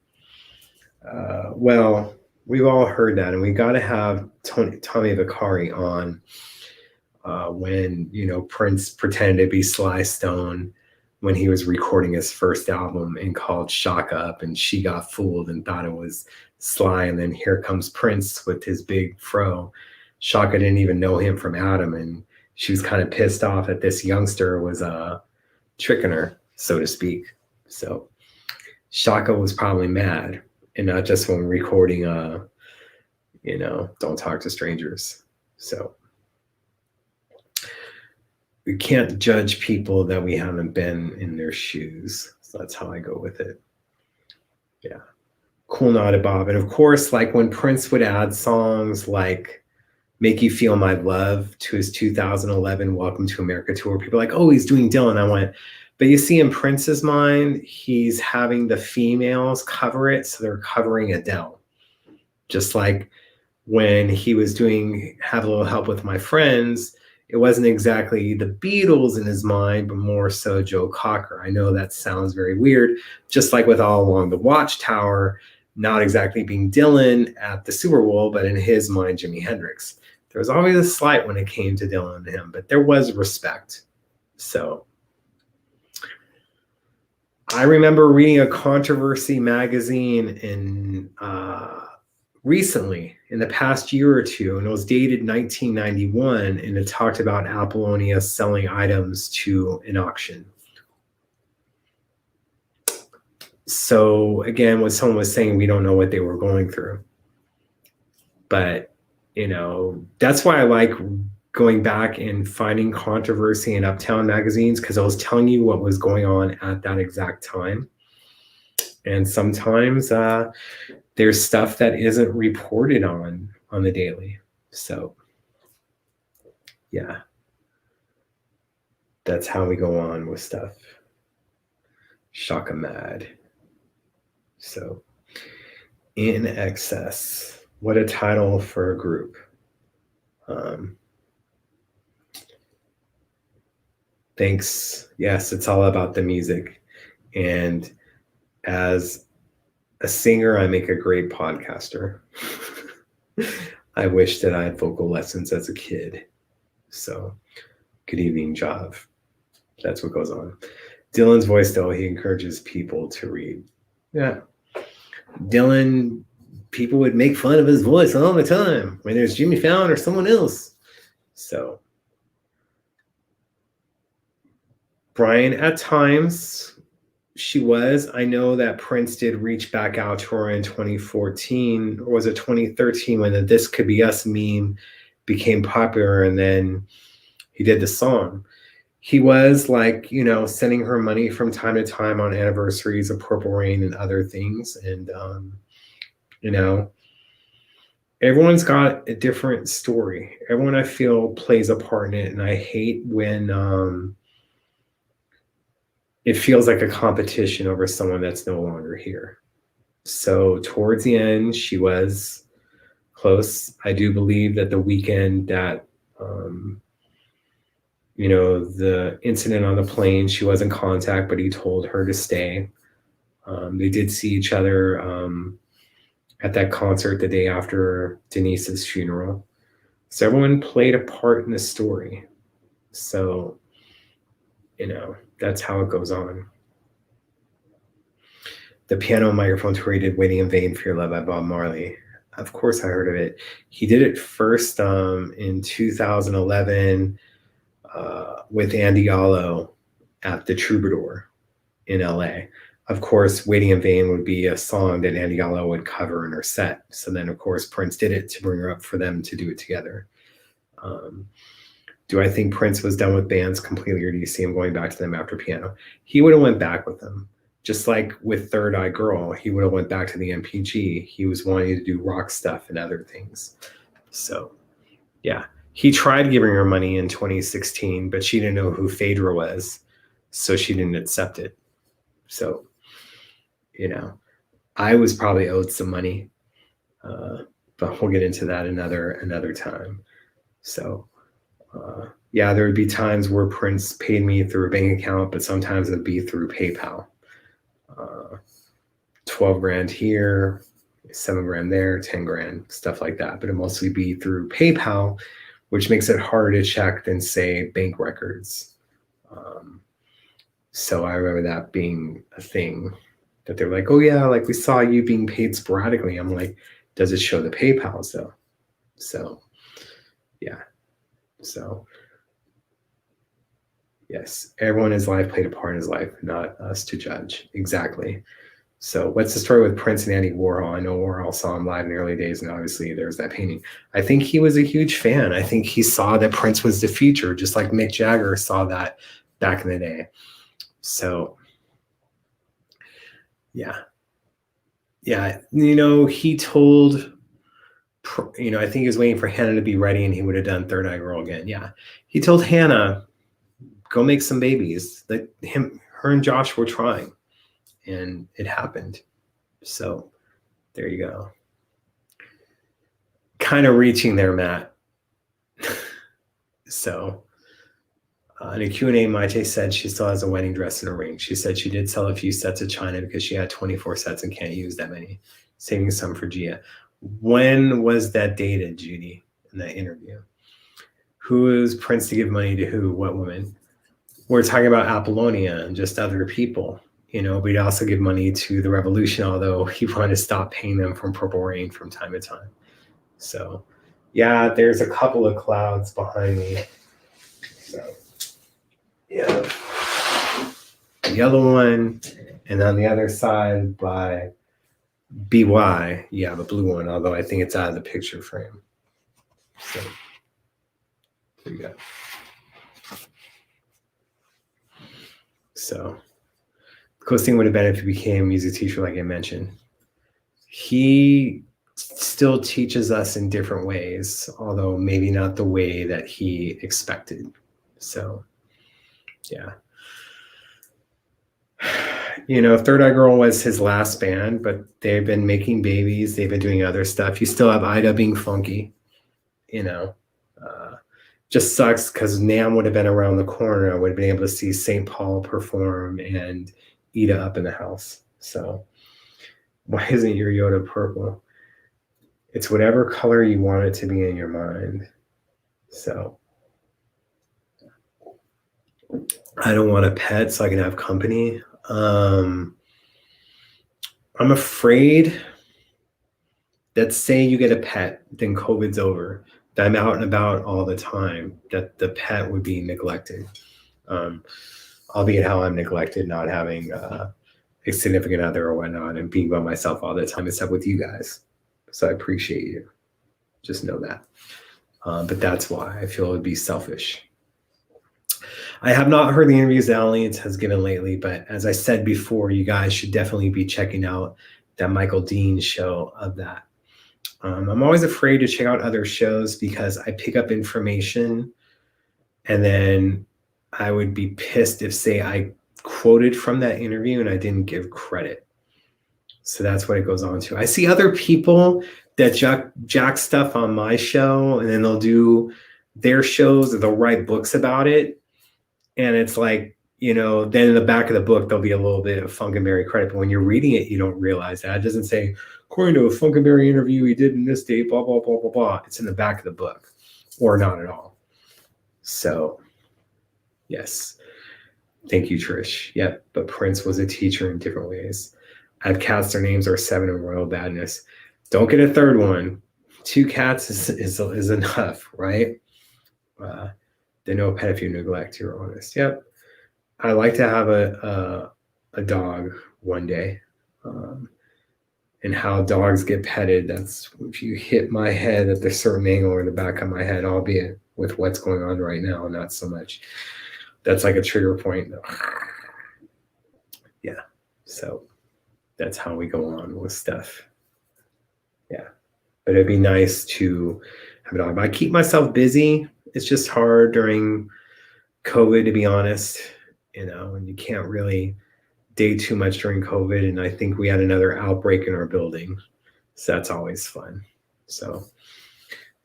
Well, we've all heard that, and we got to have Tommy Vicari on when, you know, Prince pretended to be Sly Stone when he was recording his first album and called Shaka up, and she got fooled and thought it was Sly. And then here comes Prince with his big fro. Shaka didn't even know him from Adam, and she was kind of pissed off that this youngster was tricking her, so to speak. So Shaka was probably mad, and not just when recording you know, Don't Talk to Strangers. So we can't judge people that we haven't been in their shoes. So that's how I go with it. Yeah. Cool Nada Bob. And of course, like when Prince would add songs like Make You Feel My Love to his 2011 Welcome to America tour, people are like, oh, he's doing Dylan. I went, but you see in Prince's mind, he's having the females cover it. So they're covering Adele. Just like when he was doing Have a Little Help with My Friends, it wasn't exactly the Beatles in his mind, but more so Joe Cocker. I know that sounds very weird, just like with All Along the Watchtower, not exactly being Dylan at the Super Bowl, but in his mind, Jimi Hendrix. There was always a slight when it came to Dylan and him, but there was respect. So I remember reading a Controversy magazine in recently, in the past year or two, and it was dated 1991, and it talked about Apollonia selling items to an auction. So again, what someone was saying, we don't know what they were going through. But, you know, that's why I like going back and finding Controversy in Uptown magazines, because I was telling you what was going on at that exact time. And sometimes there's stuff that isn't reported on the daily. So yeah, that's how we go on with stuff. Shaka mad. So in excess, what a title for a group. Thanks. Yes, it's all about the music. And as a singer, I make a great podcaster. I wish that I had vocal lessons as a kid. So good evening, Jav. That's what goes on. Dylan's voice, though, he encourages people to read. Yeah. Dylan, people would make fun of his voice all the time when there's Jimmy Fallon or someone else. So Brian, at times she was. I know that Prince did reach back out to her in 2014, or was it 2013, when the This Could Be Us meme became popular, and then he did the song. He was like, sending her money from time to time on anniversaries of Purple Rain and other things. And, everyone's got a different story. Everyone, I feel, plays a part in it. And I hate when it feels like a competition over someone that's no longer here. So towards the end, she was close. I do believe that the weekend that, the incident on the plane, she was in contact, but he told her to stay. They did see each other at that concert the day after Denise's funeral. So everyone played a part in the story. So, that's how it goes on. The piano and microphone tour he did, Waiting in Vain for Your Love by Bob Marley. Of course I heard of it. He did it first in 2011 with Andy Gallo at the Troubadour in LA. Of course, Waiting in Vain would be a song that Andy Gallo would cover in her set. So then, of course, Prince did it to bring her up for them to do it together. Do I think Prince was done with bands completely, or do you see him going back to them after piano? He would have went back with them. Just like with Third Eye Girl, he would have went back to the MPG. He was wanting to do rock stuff and other things. So, yeah. He tried giving her money in 2016, but she didn't know who Phaedra was, so she didn't accept it. So, I was probably owed some money, but we'll get into that another time. So, there would be times where Prince paid me through a bank account, but sometimes it would be through PayPal. 12 grand here, 7 grand there, 10 grand, stuff like that. But it mostly be through PayPal, which makes it harder to check than, say, bank records. So I remember that being a thing, that they're like, oh yeah, like we saw you being paid sporadically. I'm like, does it show the PayPal though? So yeah. So yes, everyone in his life played a part in his life, not us to judge. Exactly. So what's the story with Prince and Andy Warhol? I know Warhol saw him live in the early days, and obviously there's that painting. I think he was a huge fan. I think he saw that Prince was the future, just like Mick Jagger saw that back in the day. So yeah. He told, I think he was waiting for Hannah to be ready, and he would have done Third Eye Girl again. Yeah. He told Hannah, go make some babies. Her and Josh were trying, and it happened. So there you go. Kind of reaching there, Matt. So in a Q&A, Maite said she still has a wedding dress and a ring. She said she did sell a few sets of China because she had 24 sets and can't use that many, saving some for Gia. When was that dated, Judy, in that interview? Who is Prince to give money to who? What woman? We're talking about Apollonia and just other people, but he'd also give money to the Revolution, although he wanted to stop paying them from Purple Rain from time to time. So, yeah, there's a couple of clouds behind me. So, yeah. The yellow one, and on the other side by BY, yeah, the blue one, although I think it's out of the picture frame. So, there you go. So, the coolest thing would have been if he became a music teacher, like I mentioned. he still teaches us in different ways, although maybe not the way that he expected. So, yeah. Third Eye Girl was his last band, but they've been making babies. They've been doing other stuff. You still have Ida being funky, just sucks because Nam would have been around the corner. I would have been able to see St. Paul perform and Ida up in the house. So why isn't your Yoda purple? It's whatever color you want it to be in your mind. So I don't want a pet so I can have company. I'm afraid that say you get a pet, then COVID's over. That I'm out and about all the time, that the pet would be neglected. Albeit how I'm neglected, not having a significant other or whatnot and being by myself all the time, except with you guys. So I appreciate you. Just know that. But that's why I feel it would be selfish. I have not heard the interviews that Alliance has given lately, but as I said before, you guys should definitely be checking out that Michael Dean show of that. I'm always afraid to check out other shows because I pick up information and then I would be pissed if, say, I quoted from that interview and I didn't give credit. So that's what it goes on to. I see other people that jack stuff on my show and then they'll do their shows or they'll write books about it. And it's like, then in the back of the book, there'll be a little bit of Funkenberry credit. But when you're reading it, you don't realize that. It doesn't say, according to a Funkenberry interview he did in this date, blah, blah, blah, blah, blah. It's in the back of the book or not at all. So, yes. Thank you, Trish. Yep. But Prince was a teacher in different ways. I have cats. Their names are Seven and Royal Badness. Don't get a third one. 2 cats is enough, right? They know a pet if you neglect, you're honest. Yep. I like to have a dog one day. And how dogs get petted, that's if you hit my head at a certain angle or the back of my head, albeit with what's going on right now, not so much. That's like a trigger point. Yeah. So that's how we go on with stuff. Yeah. But it'd be nice to have a dog. But I keep myself busy. It's just hard during COVID, to be honest, and you can't really date too much during COVID. And I think we had another outbreak in our building. So that's always fun. So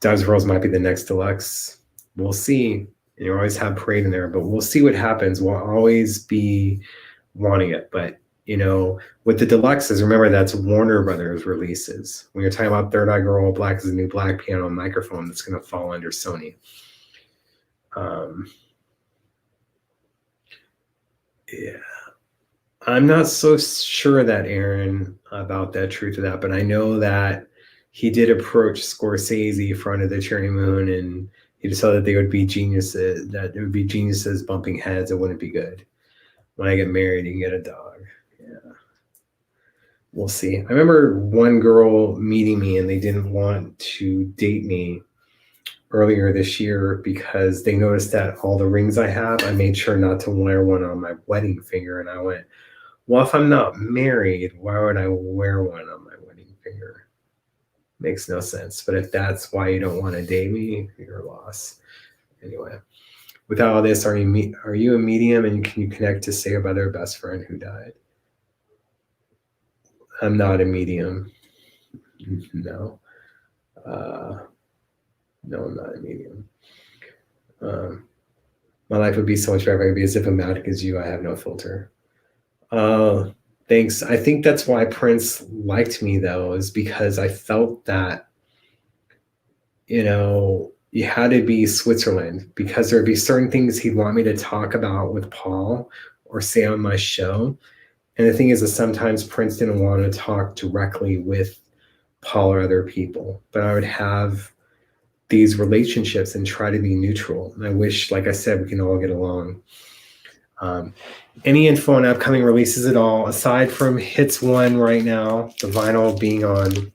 Dogs Worlds might be the next deluxe. We'll see. And you always have Parade in there, but we'll see what happens. We'll always be wanting it. But, with the deluxes, remember that's Warner Brothers releases. When you're talking about Third Eye Girl, Black is the New Black piano and microphone, that's going to fall under Sony. Yeah. I'm not so sure that Aaron about that truth of that, but I know that he did approach Scorsese in front of the Cherry Moon, and he decided that they would be geniuses, that it would be geniuses bumping heads. It wouldn't be good. When I get married, you can get a dog. Yeah. We'll see. I remember one girl meeting me and they didn't want to date me earlier this year because they noticed that all the rings I have, I made sure not to wear one on my wedding finger. And I went, well, if I'm not married, why would I wear one on my wedding finger? Makes no sense. But if that's why you don't want to date me, you're a loss. Anyway, without all this, are you a medium and can you connect to say about their best friend who died? I'm not a medium. No. No, I'm not a medium. My life would be so much better if I could be as diplomatic as you. I have no filter. Thanks. I think that's why Prince liked me, though, is because I felt that, you had to be Switzerland, because there'd be certain things he'd want me to talk about with Paul or say on my show. And the thing is that sometimes Prince didn't want to talk directly with Paul or other people, but I would have these relationships and try to be neutral. And I wish, like I said, we can all get along. Any info on upcoming releases at all, aside from Hits 1 right now, the vinyl being on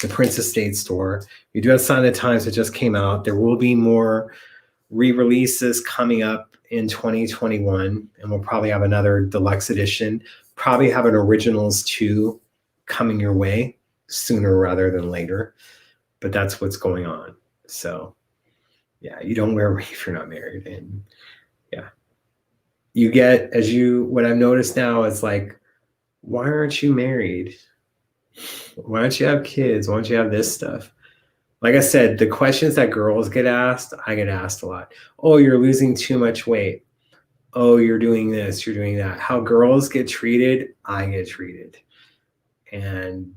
the Prince Estate store. We do have Sign of the Times that just came out. There will be more re-releases coming up in 2021, and we'll probably have another deluxe edition, probably have an originals too, coming your way sooner rather than later, but that's what's going on. So yeah, you don't wear a ring if you're not married. And yeah, you get, what I've noticed now is like, why aren't you married? Why don't you have kids? Why don't you have this stuff? Like I said, the questions that girls get asked, I get asked a lot. Oh, you're losing too much weight. Oh, you're doing this, you're doing that. How girls get treated, I get treated. And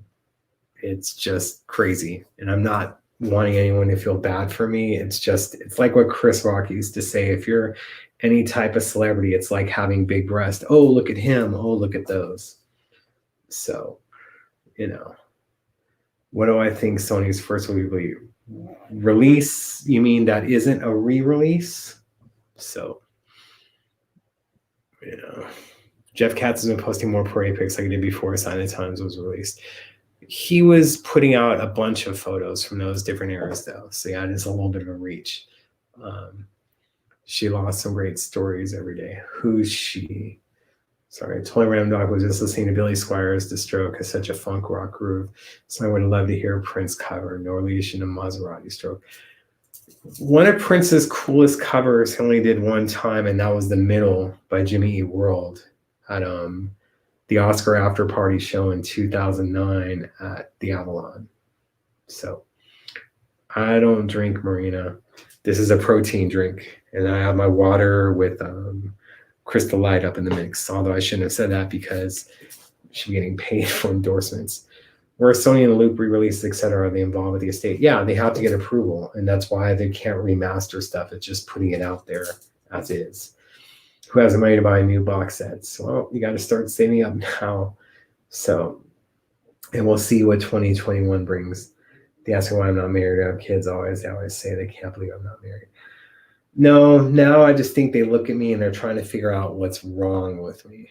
it's just crazy. And I'm not wanting anyone to feel bad for me. It's like what Chris Rock used to say. If you're any type of celebrity, it's like having big breasts. Oh, look at him. Oh, look at those. So, what do I think Sony's first movie release? You mean that isn't a re-release? So, Jeff Katz has been posting more parade pics like he did before Sign of the Times was released. He was putting out a bunch of photos from those different eras, though. So yeah, it is a little bit of a reach. She lost some great stories every day. Who's she? Sorry, Totally Random Dog was just listening to Billy Squires' The Stroke has such a funk rock groove. So I would love to hear Prince cover No Relation to Maserati Stroke. One of Prince's coolest covers he only did one time, and that was The Middle by Jimmy Eat World at the Oscar after party show in 2009 at the Avalon. So I don't drink Marina. This is a protein drink, and I have my water with Crystal Light up in the mix, although I shouldn't have said that because she's getting paid for endorsements. Where Sony and Loop re-releases, etc., are they involved with the estate? Yeah, they have to get approval, and that's why they can't remaster stuff. It's just putting it out there as is. Who has the money to buy new box sets? Well, you got to start saving up now. So, and we'll see what 2021 brings. They ask me why I'm not married. I have kids. They always say they can't believe I'm not married. No, now I just think they look at me and they're trying to figure out what's wrong with me,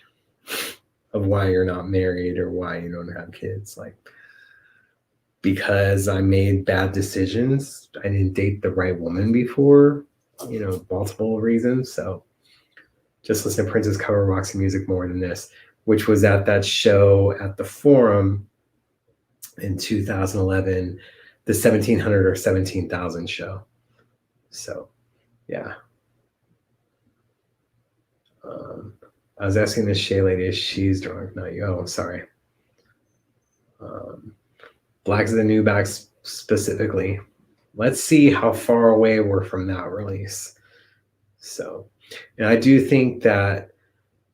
of why you're not married or why you don't have kids. Like, because I made bad decisions. I didn't date the right woman before, multiple reasons. So just listen to Prince's cover Roxy Music more than this, which was at that show at the Forum in 2011, the 1700 or 17,000 show. So, yeah. I was asking this Shay lady if she's drunk, not you. Oh, sorry. Black's the New Back specifically. Let's see how far away we're from that release. So, and I do think that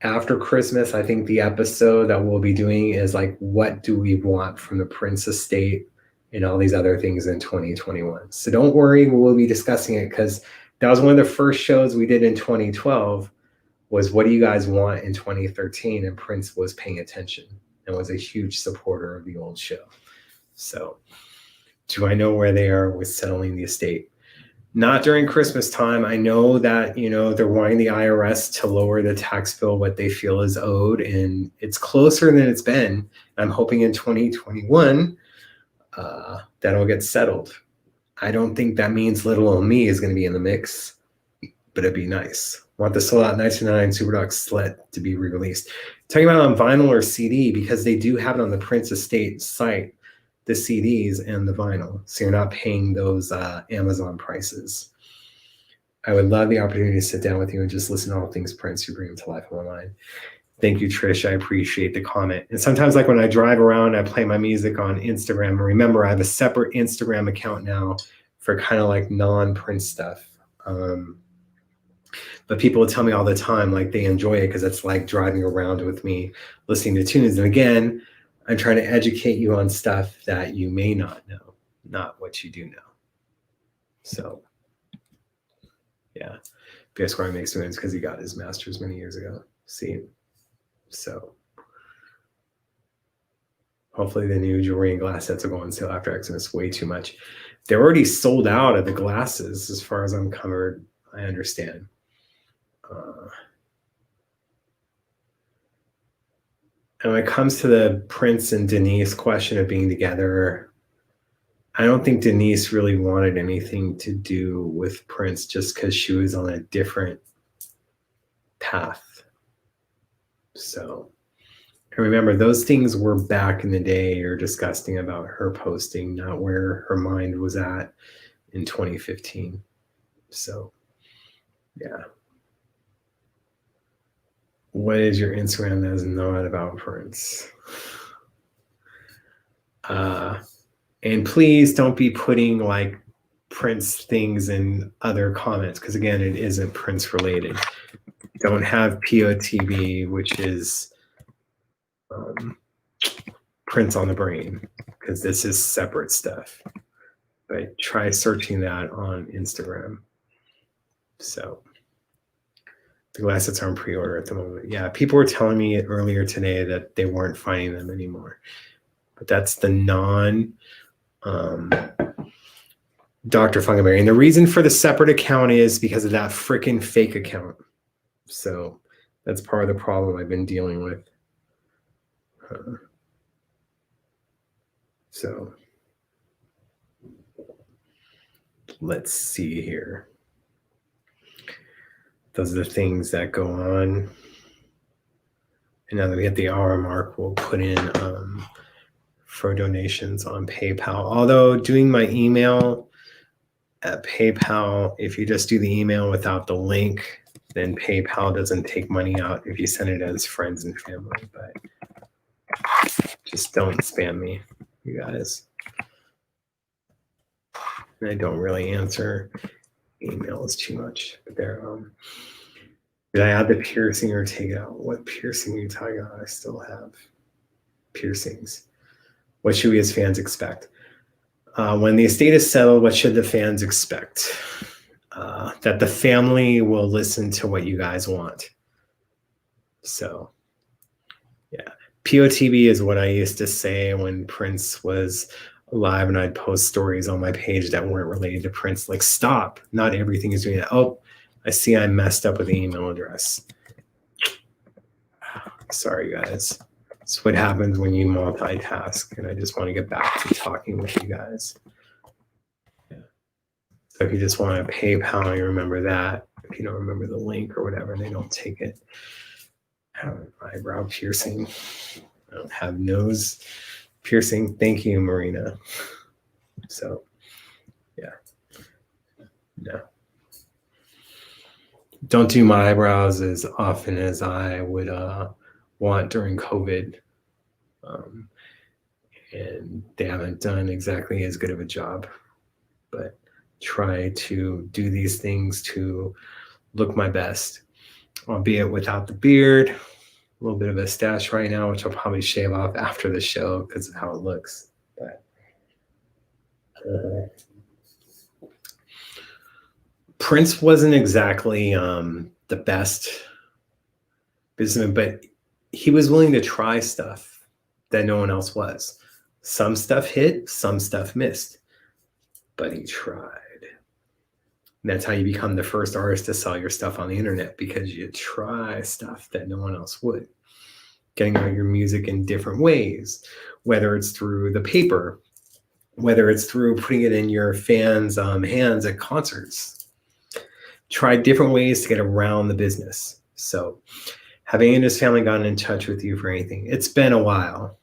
after Christmas, I think the episode that we'll be doing is like, what do we want from the Prince estate and all these other things in 2021. So don't worry, we'll be discussing it because that was one of the first shows we did in 2012 was what do you guys want in 2013? And Prince was paying attention and was a huge supporter of the old show. So do I know where they are with settling the estate? Not during Christmas time. I know that, they're wanting the IRS to lower the tax bill, what they feel is owed, and it's closer than it's been. I'm hoping in 2021 that'll get settled. I don't think that means Little Old Me is going to be in the mix, but it'd be nice. Want the Sold Out 1999 Super Dog Slit to be re-released. Talking about on vinyl or CD, because they do have it on the Prince Estate site, the CDs and the vinyl, so you're not paying those Amazon prices. I would love the opportunity to sit down with you and just listen to all things Prince. You bring them to life online. Thank you, Trish. I appreciate the comment. And sometimes, like when I drive around, I play my music on Instagram. And remember, I have a separate Instagram account now for kind of like non-Prince stuff. But people tell me all the time, like they enjoy it because it's like driving around with me, listening to tunes. And again, I'm trying to educate you on stuff that you may not know, not what you do know. So, yeah. Guess why he makes wins? Because he got his master's many years ago. See? So, hopefully the new jewelry and glass sets will go on sale after Xmas. Way too much. They're already sold out of the glasses, as far as I'm covered. I understand. And when it comes to the Prince and Denise question of being together, I don't think Denise really wanted anything to do with Prince just because she was on a different path. So, And remember, those things were back in the day you're disgusting about her posting, not where her mind was at in 2015. So, yeah. What is your Instagram that is not about Prince? And please don't be putting like Prince things in other comments, because again, it isn't Prince related. Don't have POTB, which is Prince on the Brain, because this is separate stuff. But try searching that on Instagram. So the glasses are on pre-order at the moment. Yeah, people were telling me earlier today that they weren't finding them anymore. But that's the non Dr. Funkenberry. And the reason for the separate account is because of that freaking fake account. So that's part of the problem I've been dealing with. So let's see here. Those are the things that go on. And now that we hit the hour mark, we'll put in for donations on PayPal. Although doing my email at PayPal, if you just do the email without the link, then PayPal doesn't take money out if you send it as friends and family. But just don't spam me, you guys. And I don't really answer emails too much. But they're did I add the piercing or take it out? What piercing are you talking about? I still have piercings. What should we as fans expect? When the estate is settled, what should the fans expect? That the family will listen to what you guys want. So, yeah. POTB is what I used to say when Prince was alive, and I'd post stories on my page that weren't related to Prince. Like, stop. Not everything is doing that. Oh, I see I messed up with the email address. Sorry, guys. It's what happens when you multitask, and I just want to get back to talking with you guys. Yeah. So if you just want to PayPal, you remember that. If you don't remember the link or whatever, they don't take it. I have an eyebrow piercing. I don't have nose piercing. Thank you, Marina. So, yeah. No. Don't do my eyebrows as often as I would want during COVID. And they haven't done exactly as good of a job. But try to do these things to look my best, albeit without the beard. A little bit of a stash right now, which I'll probably shave off after the show because of how it looks. But Prince wasn't exactly the best businessman, but he was willing to try stuff that no one else was. Some stuff hit, some stuff missed, but he tried. And that's how you become the first artist to sell your stuff on the internet, because you try stuff that no one else would. Getting out your music in different ways, whether it's through the paper, whether it's through putting it in your fans' hands at concerts. Try different ways to get around the business. So have any of his family gotten in touch with you for anything? It's been a while.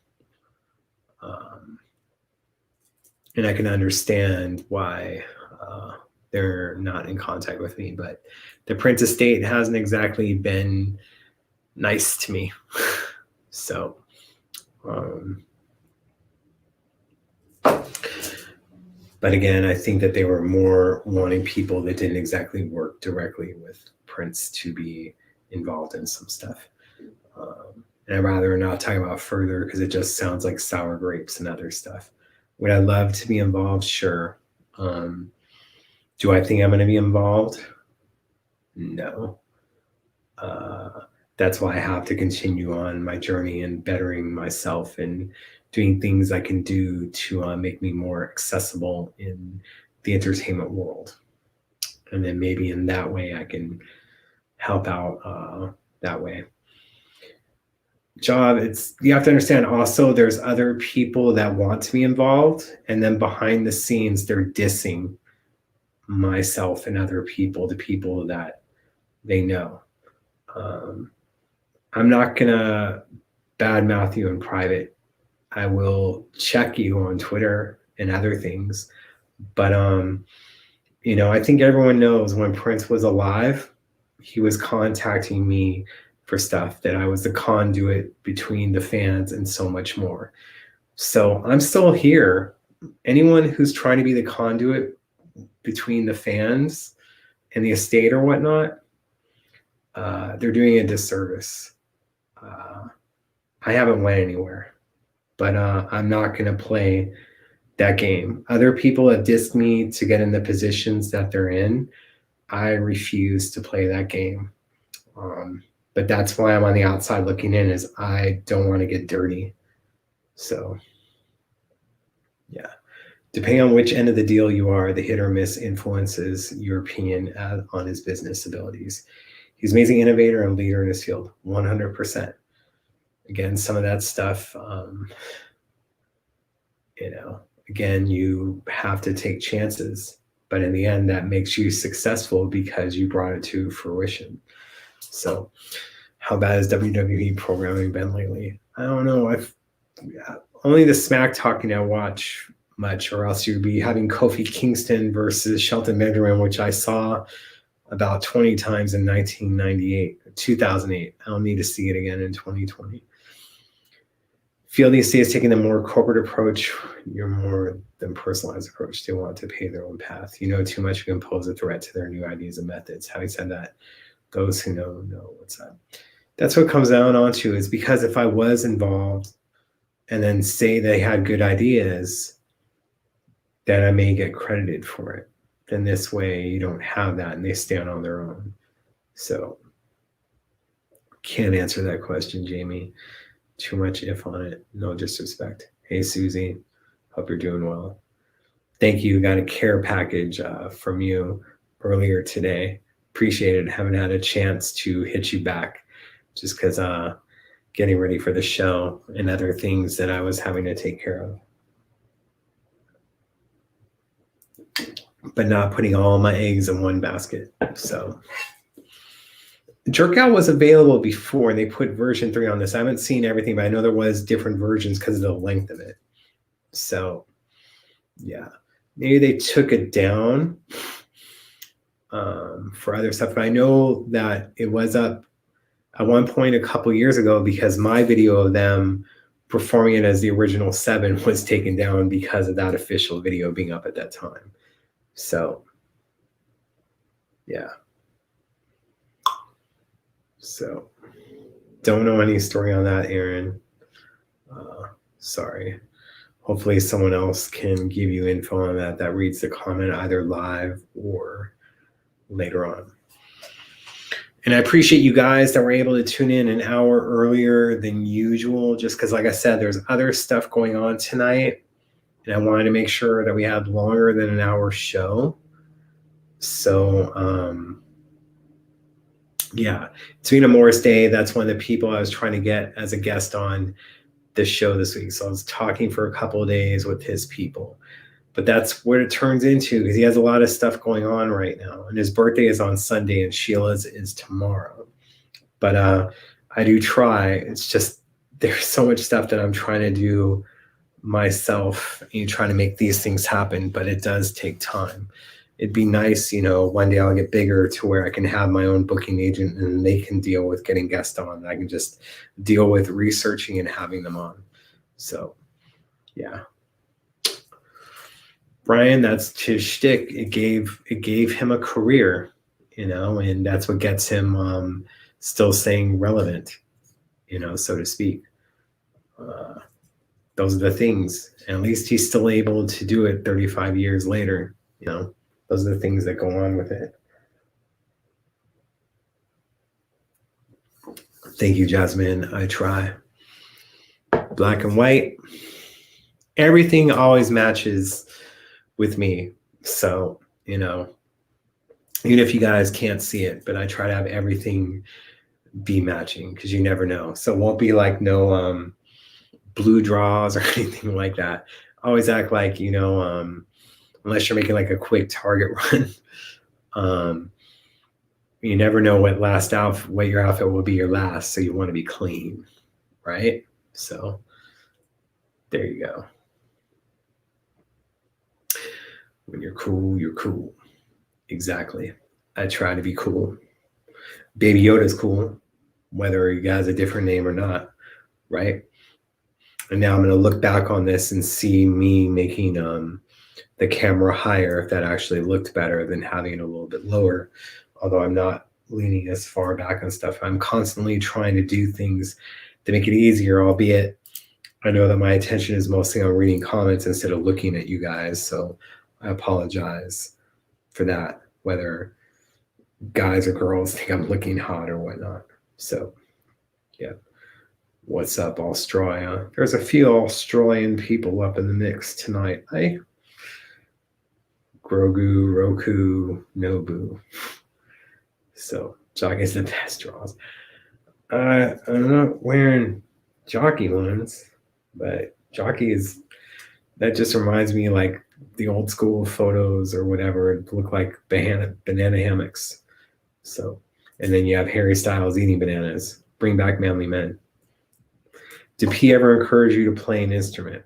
And I can understand why they're not in contact with me, but the Prince estate hasn't exactly been nice to me. So, but again, I think that they were more wanting people that didn't exactly work directly with Prince to be involved in some stuff. And I'd rather not talk about further because it just sounds like sour grapes and other stuff. Would I love to be involved? Sure. Do I think I'm going to be involved? No. That's why I have to continue on my journey and bettering myself and doing things I can do to make me more accessible in the entertainment world. And then maybe in that way I can help out that way. Job, you have to understand also there's other people that want to be involved, and then behind the scenes they're dissing myself and other people, the people that they know. I'm not gonna badmouth you in private. I will check you on Twitter and other things. But I think everyone knows when Prince was alive, he was contacting me for stuff, that I was the conduit between the fans and so much more. So I'm still here. Anyone who's trying to be the conduit between the fans and the estate or whatnot, they're doing a disservice. I haven't went anywhere, but I'm not going to play that game. Other people have dissed me to get in the positions that they're in. I refuse to play that game. But that's why I'm on the outside looking in, is I don't want to get dirty. So, yeah. Depending on which end of the deal you are, the hit or miss influences your opinion on his business abilities. He's an amazing innovator and leader in his field, 100%. Again, some of that stuff, again, you have to take chances. But in the end, that makes you successful because you brought it to fruition. So how bad has WWE programming been lately? I don't know. Only the smack talking I watch much, or else you'd be having Kofi Kingston versus Shelton Benjamin, which I saw about 20 times in 1998, 2008. I don't need to see it again in 2020. Feel the estate is taking the more corporate approach. You're more than personalized approach. They want to pay their own path. You know too much, you can pose a threat to their new ideas and methods. Having said that, those who know what's up. That's what comes down onto, is because if I was involved and then say they had good ideas, then I may get credited for it. Then this way you don't have that and they stand on their own. So can't answer that question, Jamie. Too much if on it. No disrespect. Hey, Susie. Hope you're doing well. Thank you. Got a care package from you earlier today. Appreciate it. Haven't had a chance to hit you back just because getting ready for the show and other things that I was having to take care of. But not putting all my eggs in one basket. So Jerk Out was available before, and they put version 3 on this. I haven't seen everything, but I know there was different versions because of the length of it. So, yeah. Maybe they took it down for other stuff. But I know that it was up at one point a couple years ago because my video of them performing it as the original 7 was taken down because of that official video being up at that time. So, yeah. So, don't know any story on that, Aaron. Sorry. Hopefully someone else can give you info on that reads the comment either live or later on. And I appreciate you guys that were able to tune in an hour earlier than usual, just because, like I said, there's other stuff going on tonight. And I wanted to make sure that we had longer than an hour show. So, yeah, it's been a Morris Day. That's one of the people I was trying to get as a guest on this show this week. So I was talking for a couple of days with his people. But that's what it turns into, because he has a lot of stuff going on right now. And his birthday is on Sunday and Sheila's is tomorrow. But I do try. It's just there's so much stuff that I'm trying to do myself and trying to make these things happen. But it does take time. It'd be nice, one day I'll get bigger to where I can have my own booking agent and they can deal with getting guests on. I can just deal with researching and having them on. So, yeah. Brian, that's his shtick. It gave him a career, and that's what gets him still staying relevant, so to speak. Those are the things. And at least he's still able to do it 35 years later, Those are the things that go on with it. Thank you, Jasmine. I try. Black and white. Everything always matches with me. So, even if you guys can't see it, but I try to have everything be matching because you never know. So it won't be like no blue draws or anything like that. I always act like, unless you're making like a quick target run, you never know what your outfit will be your last. So you want to be clean, right? So there you go. When you're cool, you're cool. Exactly. I try to be cool. Baby Yoda's cool, whether he has a different name or not, right? And now I'm going to look back on this and see me making the camera higher, if that actually looked better than having it a little bit lower. Although I'm not leaning as far back on stuff. I'm constantly trying to do things to make it easier, albeit I know that my attention is mostly on reading comments instead of looking at you guys. So I apologize for that, whether guys or girls think I'm looking hot or whatnot. So, yeah. What's up, Australia? There's a few Australian people up in the mix tonight. Hey, Grogu, Roku, Nobu. So, Jockey's the best draws. I'm not wearing jockey ones, but jockey is, that just reminds me like the old school photos or whatever. It look like banana hammocks. So, and then you have Harry Styles eating bananas. Bring back manly men. Did P ever encourage you to play an instrument?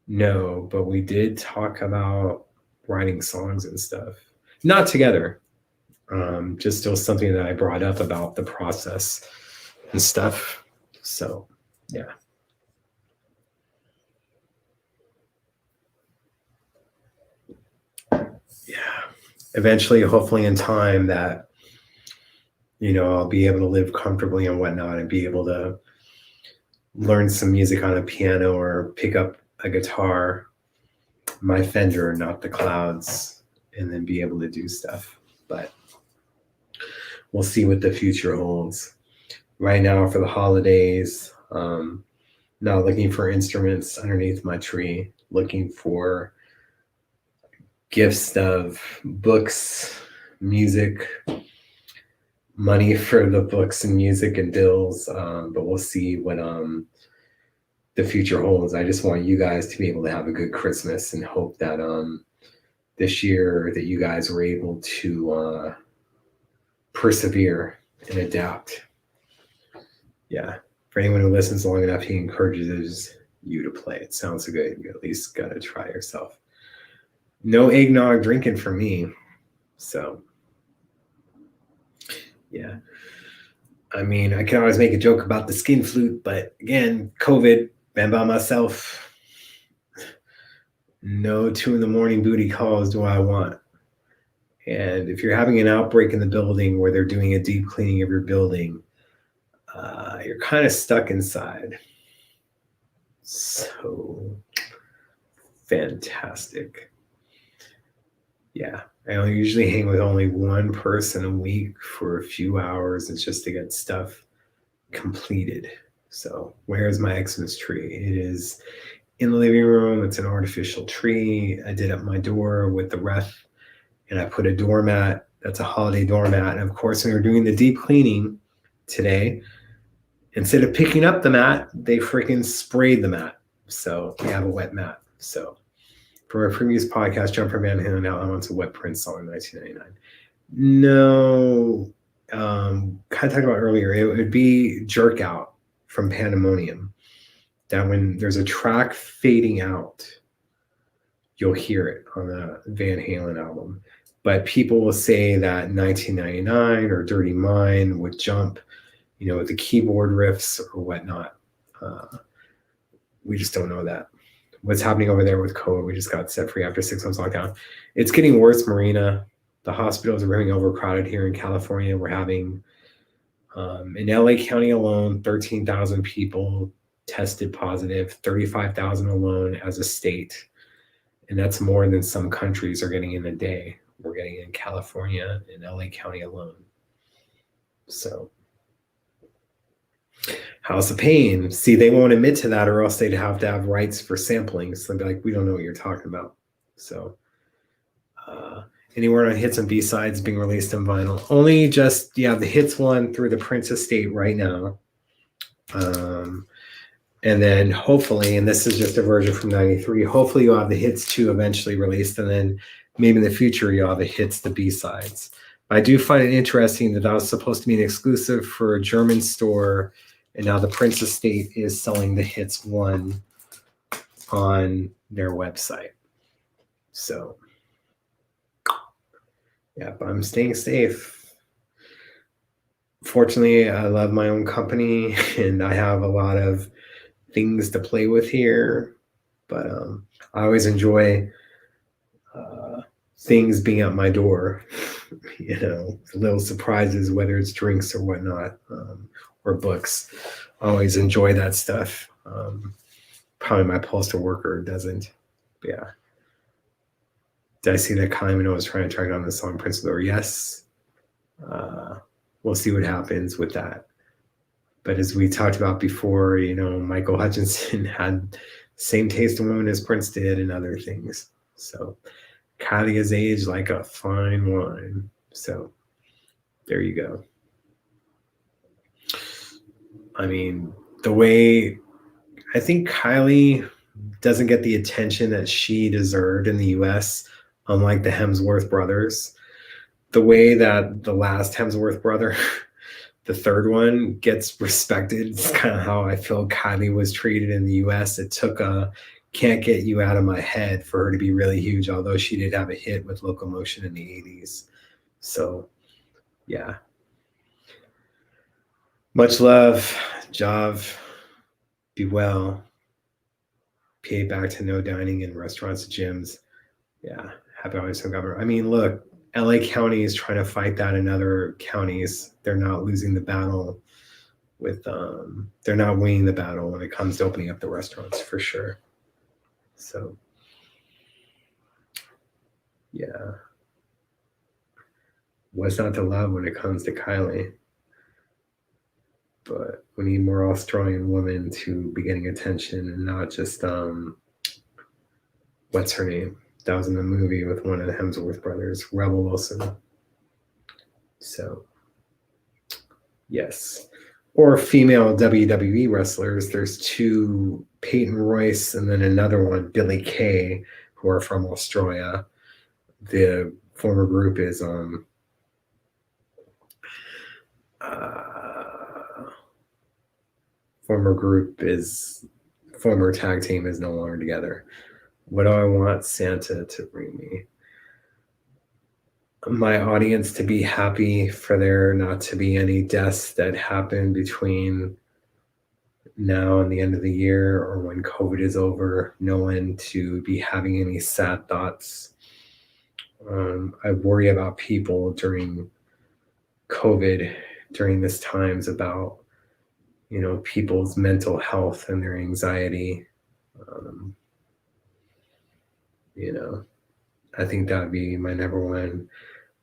No, but we did talk about writing songs and stuff. Not together. Just still something that I brought up about the process and stuff. So, yeah. Yeah. Eventually, hopefully in time that, I'll be able to live comfortably and whatnot and be able to learn some music on a piano or pick up a guitar, my Fender, not the Clouds, and then be able to do stuff. But we'll see what the future holds. Right now, for the holidays, not looking for instruments underneath my tree, looking for gifts of books, music, money for the books and music and bills, but we'll see what the future holds. I just want you guys to be able to have a good Christmas and hope that this year that you guys were able to persevere and adapt. Yeah, for anyone who listens long enough, he encourages you to play. It sounds good. You at least got to try yourself. No eggnog drinking for me. So yeah. I mean, I can always make a joke about the skin flute, but again, COVID, been by myself. No 2 a.m. booty calls do I want. And if you're having an outbreak in the building where they're doing a deep cleaning of your building, you're kind of stuck inside. So fantastic. Yeah. I usually hang with only one person a week for a few hours. It's just to get stuff completed. So where's my Xmas tree? It is in the living room. It's an artificial tree. I did up my door with the wreath, and I put a doormat. That's a holiday doormat. And of course, when we were doing the deep cleaning today, instead of picking up the mat, they freaking sprayed the mat. So we have a wet mat. So from a previous podcast, Jumper Man Halen Out, I went to Wet Prince song in 1999. No, kind of talked about earlier, it would be Jerk Out from Pandemonium. That when there's a track fading out, you'll hear it on the Van Halen album. But people will say that 1999 or Dirty Mind would jump, with the keyboard riffs or whatnot. We just don't know that. What's happening over there with COVID? We just got set free after 6 months lockdown. It's getting worse, Marina. The hospitals are becoming overcrowded here in California. We're having, in LA County alone, 13,000 people tested positive, 35,000 alone as a state. And that's more than some countries are getting in a day. We're getting in California and LA County alone. So, House of Pain. See, they won't admit to that, or else they'd have to have rights for sampling. So they'd be like, we don't know what you're talking about. So anywhere on hits and B-sides being released on vinyl. Only just, the hits one through the Prince estate right now. And then hopefully, and this is just a version from 93, hopefully you'll have the hits 2 eventually released. And then maybe in the future, you'll have the hits, the B-sides. I do find it interesting that was supposed to be an exclusive for a German store And now the Prince estate is selling the Hits 1 on their website. So, yeah, but I'm staying safe. Fortunately, I love my own company and I have a lot of things to play with here. But I always enjoy things being at my door, little surprises, whether it's drinks or whatnot, or books. I always enjoy that stuff. Probably my postal worker doesn't. But yeah. Did I see that Kylie Minogue was trying to track down the song Prince of the Door? Yes. We'll see what happens with that. But as we talked about before, Michael Hutchinson had the same taste in women as Prince did and other things. So Kylie is aged like a fine wine. So there you go. I mean, I think Kylie doesn't get the attention that she deserved in the US, unlike the Hemsworth brothers. The way that the last Hemsworth brother, the third one, gets respected is kind of how I feel Kylie was treated in the US. It took a Can't Get You Out of My Head for her to be really huge, although she did have a hit with Locomotion in the 80s. So, yeah. Much love, Jav. Be well. PA back to no dining in restaurants and gyms. Yeah, happy always governor. I mean, look, LA County is trying to fight that in other counties. They're not losing the battle with they're not winning the battle when it comes to opening up the restaurants for sure. So yeah. What's not to love when it comes to Kylie? But we need more Australian women to be getting attention and not just what's her name? That was in the movie with one of the Hemsworth brothers, Rebel Wilson. So, yes. Or female WWE wrestlers. There's two, Peyton Royce and then another one, Billie Kay, who are from Australia. The former group is former tag team is no longer together. What do I want Santa to bring me? My audience to be happy, for there not to be any deaths that happen between now and the end of the year or when COVID is over. No one to be having any sad thoughts. I worry about people during COVID, during this times, about people's mental health and their anxiety. I think that would be my number one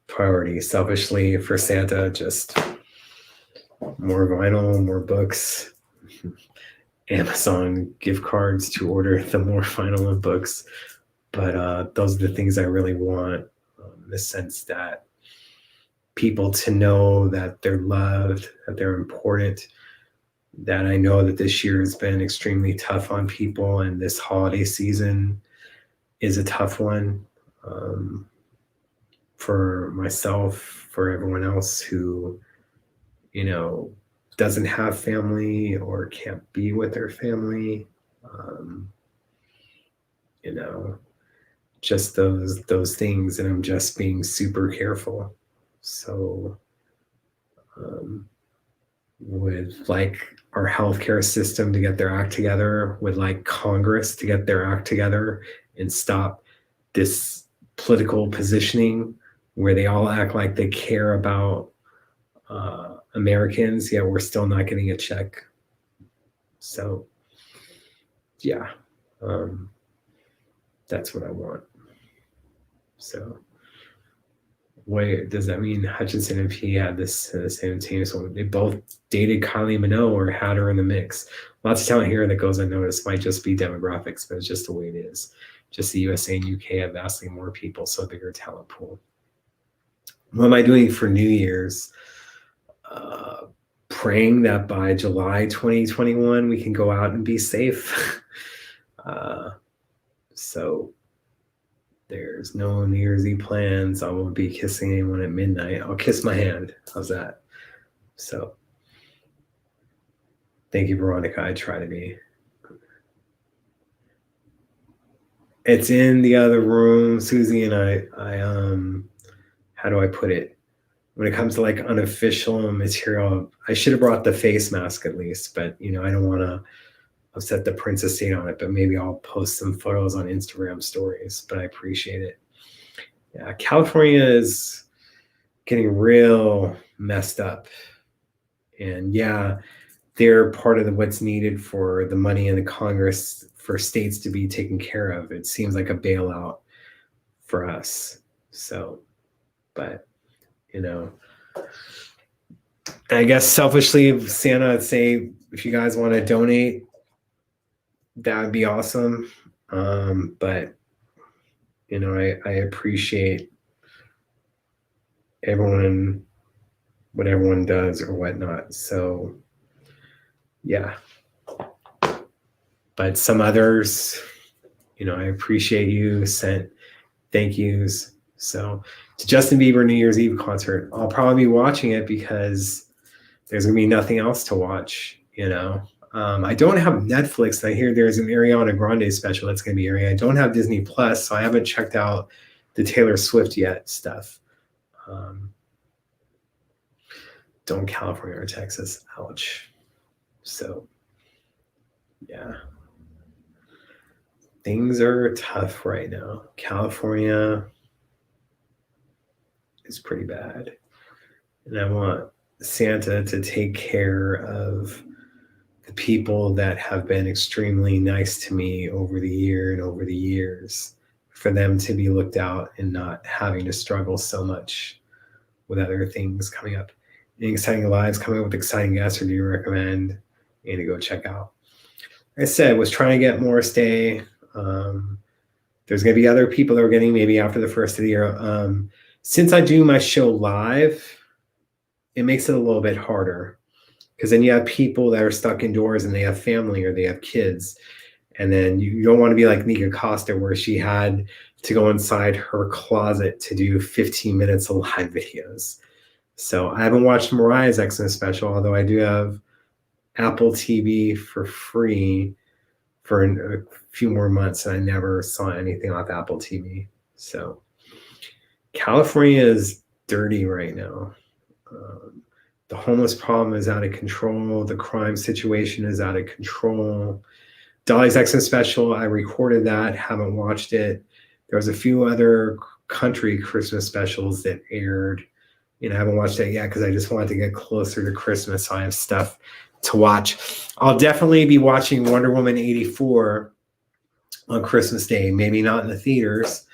priority. Selfishly, for Santa, just more vinyl, more books, Amazon gift cards to order the more vinyl and books. But those are the things I really want, in the sense that people to know that they're loved, that they're important, that I know that this year has been extremely tough on people, and this holiday season is a tough one, for myself, for everyone else who, doesn't have family or can't be with their family. Just those things, and I'm just being super careful. So, would like our healthcare system to get their act together, would like Congress to get their act together and stop this political positioning where they all act like they care about Americans, yet we're still not getting a check. So, yeah, that's what I want. So, wait, does that mean Hutchinson and P had this same team? So they both dated Kylie Minogue or had her in the mix? Lots of talent here that goes unnoticed. Might just be demographics, but it's just the way it is. Just the USA and UK have vastly more people, so a bigger talent pool. What am I doing for New Year's? Praying that by July 2021 we can go out and be safe. So there's no New Year's Eve plans. I won't be kissing anyone at midnight. I'll kiss my hand. How's that? So Thank you, Veronica. I try to be. It's in the other room, Susie, and I how do I put it? When it comes to like unofficial material, I should have brought the face mask at least, but I don't want to upset the princess state on it, but maybe I'll post some photos on Instagram stories, but I appreciate it. Yeah, California is getting real messed up. And yeah, they're part of what's needed for the money in the Congress for states to be taken care of. It seems like a bailout for us. So, but I guess selfishly, Santa, I'd say if you guys want to donate, that would be awesome. But I appreciate everyone, what everyone does or whatnot. So yeah. But some others, I appreciate you sent thank yous. So to Justin Bieber New Year's Eve concert, I'll probably be watching it because there's gonna be nothing else to watch. I don't have Netflix. I hear there's an Ariana Grande special that's gonna be airing. I don't have Disney Plus, so I haven't checked out the Taylor Swift yet stuff. Don't California or Texas. Ouch. So yeah. Things are tough right now. California is pretty bad. And I want Santa to take care of the people that have been extremely nice to me over the year and over the years, for them to be looked out and not having to struggle so much with other things coming up. Any exciting lives coming up with exciting guests, or do you recommend and to go check out? Like I said, was trying to get Morris Day. There's going to be other people that are getting maybe after the first of the year. Since I do my show live, it makes it a little bit harder, because then you have people that are stuck indoors and they have family or they have kids. And then you don't want to be like Nika Costa, where she had to go inside her closet to do 15 minutes of live videos. So I haven't watched Mariah's Xmas special, although I do have Apple TV for free for a few more months, and I never saw anything off Apple TV. So California is dirty right now. The homeless problem is out of control. The crime situation is out of control. Dolly's Xmas special, I recorded that, haven't watched it. There was a few other country Christmas specials that aired. I haven't watched that yet because I just wanted to get closer to Christmas, so I have stuff to watch. I'll definitely be watching Wonder Woman 84 on Christmas Day. Maybe not in the theaters,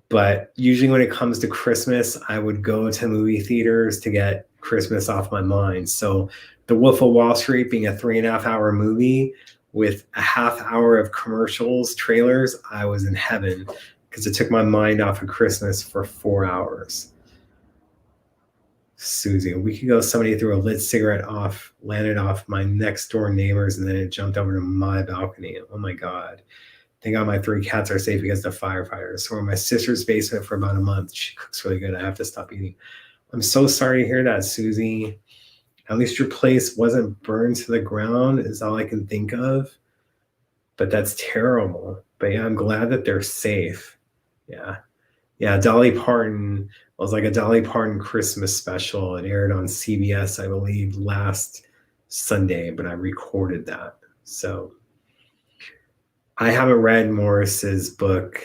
but usually when it comes to Christmas, I would go to movie theaters to get Christmas off my mind. So The Wolf of Wall Street being a 3.5-hour movie with a half hour of commercials, trailers, I was in heaven, because it took my mind off of Christmas for 4 hours. Susie, a week ago, somebody threw a lit cigarette landed off my next door neighbors, and then it jumped over to my balcony. Oh my God. Thank God my 3 cats are safe against the firefighters. So we're in my sister's basement for about a month. She cooks really good. I have to stop eating. I'm so sorry to hear that, Susie. At least your place wasn't burned to the ground is all I can think of. But that's terrible. But yeah, I'm glad that they're safe. Yeah. Yeah, Dolly Parton was like a Dolly Parton Christmas special. It aired on CBS, I believe, last Sunday, but I recorded that. So I haven't read Morris's book.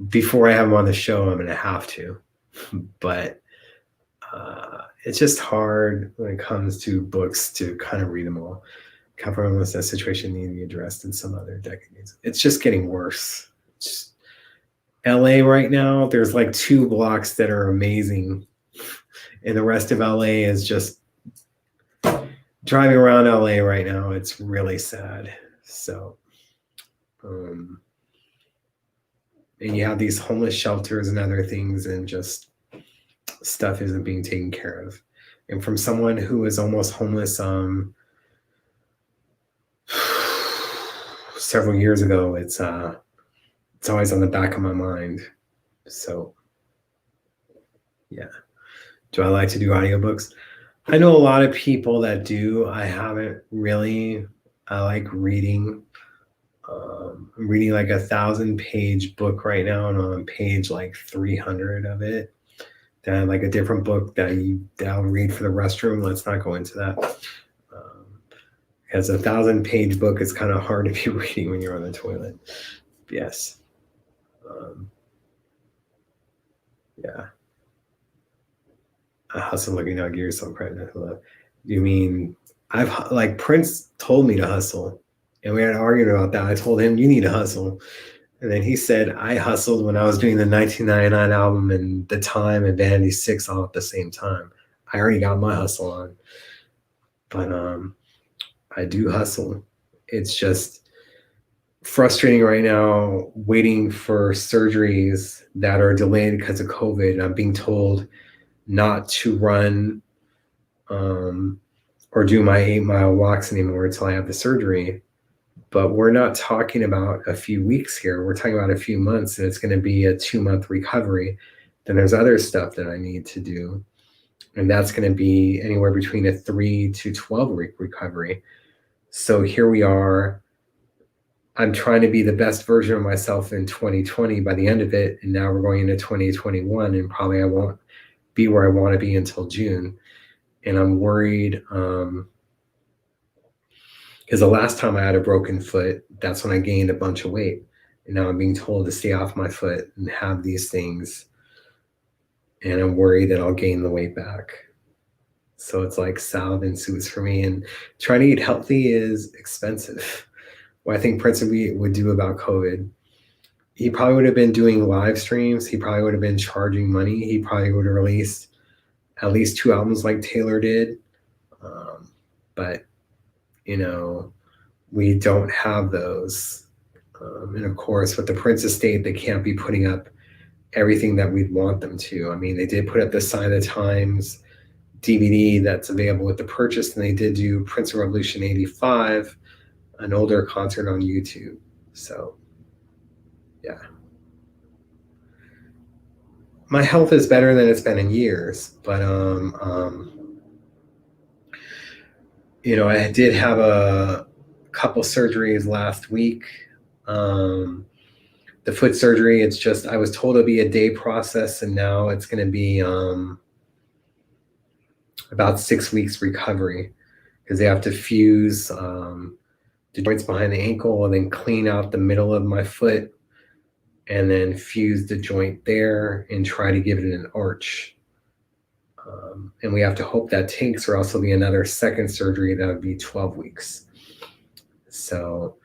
Before I have him on the show, I'm going to have to. But it's just hard when it comes to books to kind of read them all. California was that situation needing to be addressed in some other decades. It's just getting worse. LA right now, there's like 2 blocks that are amazing, and the rest of LA is just driving around LA right now. It's really sad. So, and you have these homeless shelters and other things, and just stuff isn't being taken care of. And from someone who was almost homeless several years ago, it's always on the back of my mind. So yeah. Do I like to do audiobooks? I know a lot of people that do. I haven't really. I like reading. I'm reading like 1,000-page book right now, and I'm on page like 300 of it. Then I have like a different book that I'll read for the restroom. Let's not go into that. As 1,000-page book, it's kind of hard to be reading when you're on the toilet. Yes. Yeah. A hustle looking out, give yourself credit. You mean like Prince told me to hustle, and we had an argument about that. I told him you need to hustle, and then he said I hustled when I was doing the 1999 album and The Time and Vanity 6 all at the same time. I already got my hustle on, but I do hustle. It's just frustrating right now waiting for surgeries that are delayed because of COVID. I'm being told not to run or do my 8-mile walks anymore until I have the surgery. But we're not talking about a few weeks here. We're talking about a few months, and it's going to be a 2-month recovery. Then there's other stuff that I need to do, and that's going to be anywhere between a 3 to 12-week recovery. So here we are. I'm trying to be the best version of myself in 2020 by the end of it, and now we're going into 2021, and probably I won't be where I want to be until June. And I'm worried because the last time I had a broken foot, that's when I gained a bunch of weight. And now I'm being told to stay off my foot and have these things. And I'm worried that I'll gain the weight back. So it's like salad and suits for me. And trying to eat healthy is expensive. What I think Prince would do about COVID, he probably would have been doing live streams. He probably would have been charging money. He probably would have released at least 2 albums like Taylor did. But, we don't have those. And of course, with the Prince estate, they can't be putting up everything that we'd want them to. I mean, they did put up the Sign of the Times DVD that's available with the purchase, and they did do Prince of Revolution 85, an older concert on YouTube. So, yeah. My health is better than it's been in years, but I did have a couple surgeries last week. The foot surgery, it's just I was told it'd be a day process, and now it's going to be about 6 weeks recovery because they have to fuse the joints behind the ankle and then clean out the middle of my foot and then fuse the joint there and try to give it an arch. And we have to hope that takes, or else there'll be another second surgery that would be 12 weeks. So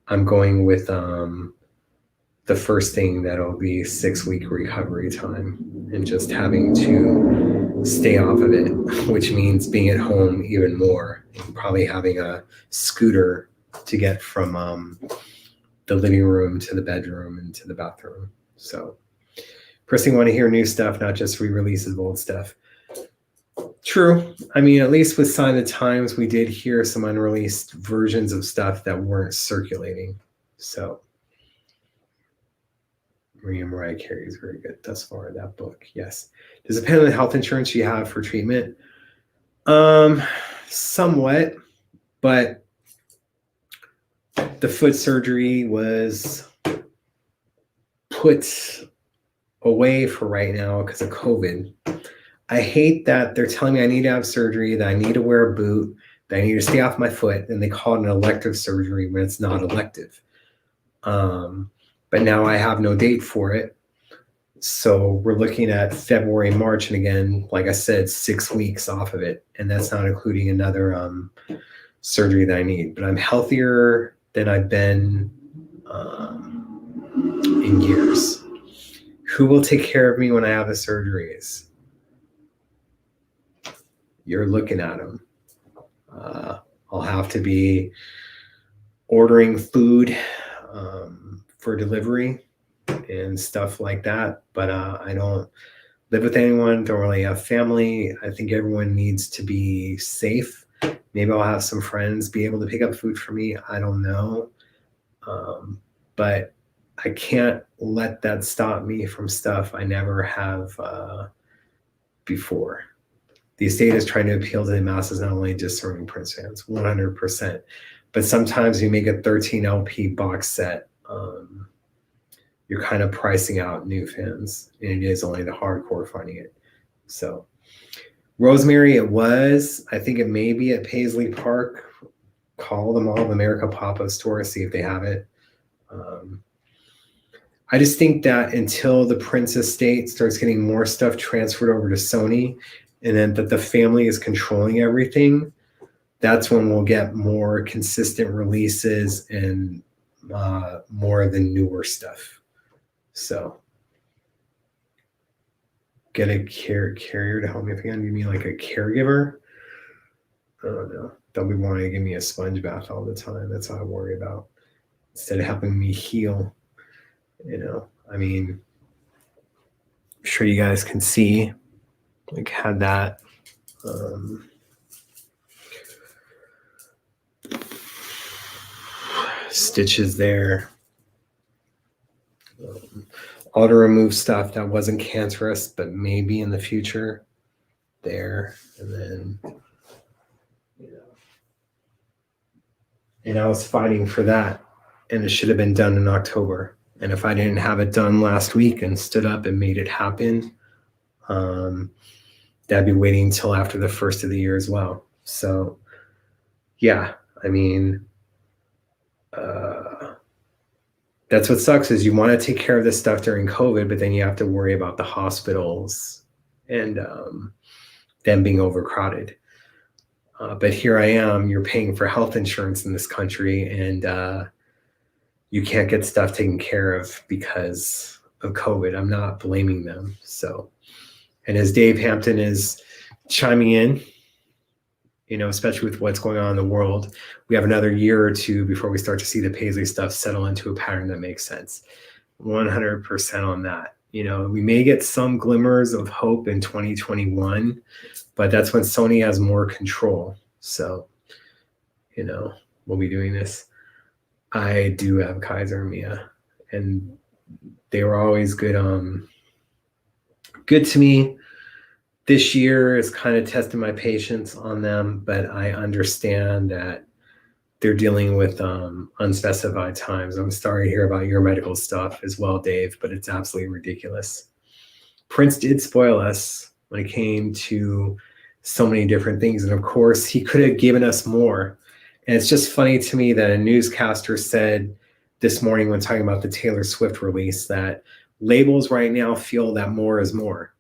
I'm going with the first thing that'll be 6-week recovery time and just having to stay off of it, which means being at home even more, and probably having a scooter to get from the living room to the bedroom and to the bathroom. So first thing, want to hear new stuff, not just re-releases of old stuff. True. I mean, at least with Sign of the Times, we did hear some unreleased versions of stuff that weren't circulating. So Maria Mariah Carey is very good thus far, that book. Yes. Does it depend on the health insurance you have for treatment? Somewhat, but the foot surgery was put away for right now because of COVID. I hate that they're telling me I need to have surgery, that I need to wear a boot, that I need to stay off my foot, and they call it an elective surgery when it's not elective. But now I have no date for it. So we're looking at February, March, and again, like I said, 6 weeks off of it. And that's not including another surgery that I need. But I'm healthier than I've been in years. Who will take care of me when I have the surgeries? You're looking at them. I'll have to be ordering food for delivery and stuff like that. But I don't live with anyone, don't really have family. I think everyone needs to be safe. Maybe I'll have some friends be able to pick up food for me. I don't know. But I can't let that stop me from stuff I never have before. The estate is trying to appeal to the masses, not only discerning Prince fans, 100%. But sometimes you make a 13 LP box set, you're kind of pricing out new fans, and it is only the hardcore finding it. So Rosemary, I think it may be at Paisley Park. Call the Mall of America pop-up store, see if they have it. I just think that until the Prince estate starts getting more stuff transferred over to Sony, and then that the family is controlling everything, that's when we'll get more consistent releases and more of the newer stuff. So get a carrier to help me. If you can give me like a caregiver, I don't know. They'll be wanting to give me a sponge bath all the time. That's all I worry about. Instead of helping me heal, I mean, I'm sure you guys can see, like, had that stitches there. Auto remove stuff that wasn't cancerous, but maybe in the future there. And then, and I was fighting for that, and it should have been done in October. And if I didn't have it done last week and stood up and made it happen, that'd be waiting until after the first of the year as well. So, yeah, I mean, that's what sucks is you want to take care of this stuff during COVID, but then you have to worry about the hospitals and them being overcrowded. But here I am, you're paying for health insurance in this country, and you can't get stuff taken care of because of COVID. I'm not blaming them. So, and as Dave Hampton is chiming in, especially with what's going on in the world, we have another year or two before we start to see the Paisley stuff settle into a pattern that makes sense. 100% on that. We may get some glimmers of hope in 2021, but that's when Sony has more control. So, we'll be doing this. I do have Kaiser and Mia, and they were always good to me. This year is kind of testing my patience on them, but I understand that they're dealing with unspecified times. I'm sorry to hear about your medical stuff as well, Dave, but it's absolutely ridiculous. Prince did spoil us when it came to so many different things. And of course, he could have given us more. And it's just funny to me that a newscaster said this morning when talking about the Taylor Swift release that labels right now feel that more is more.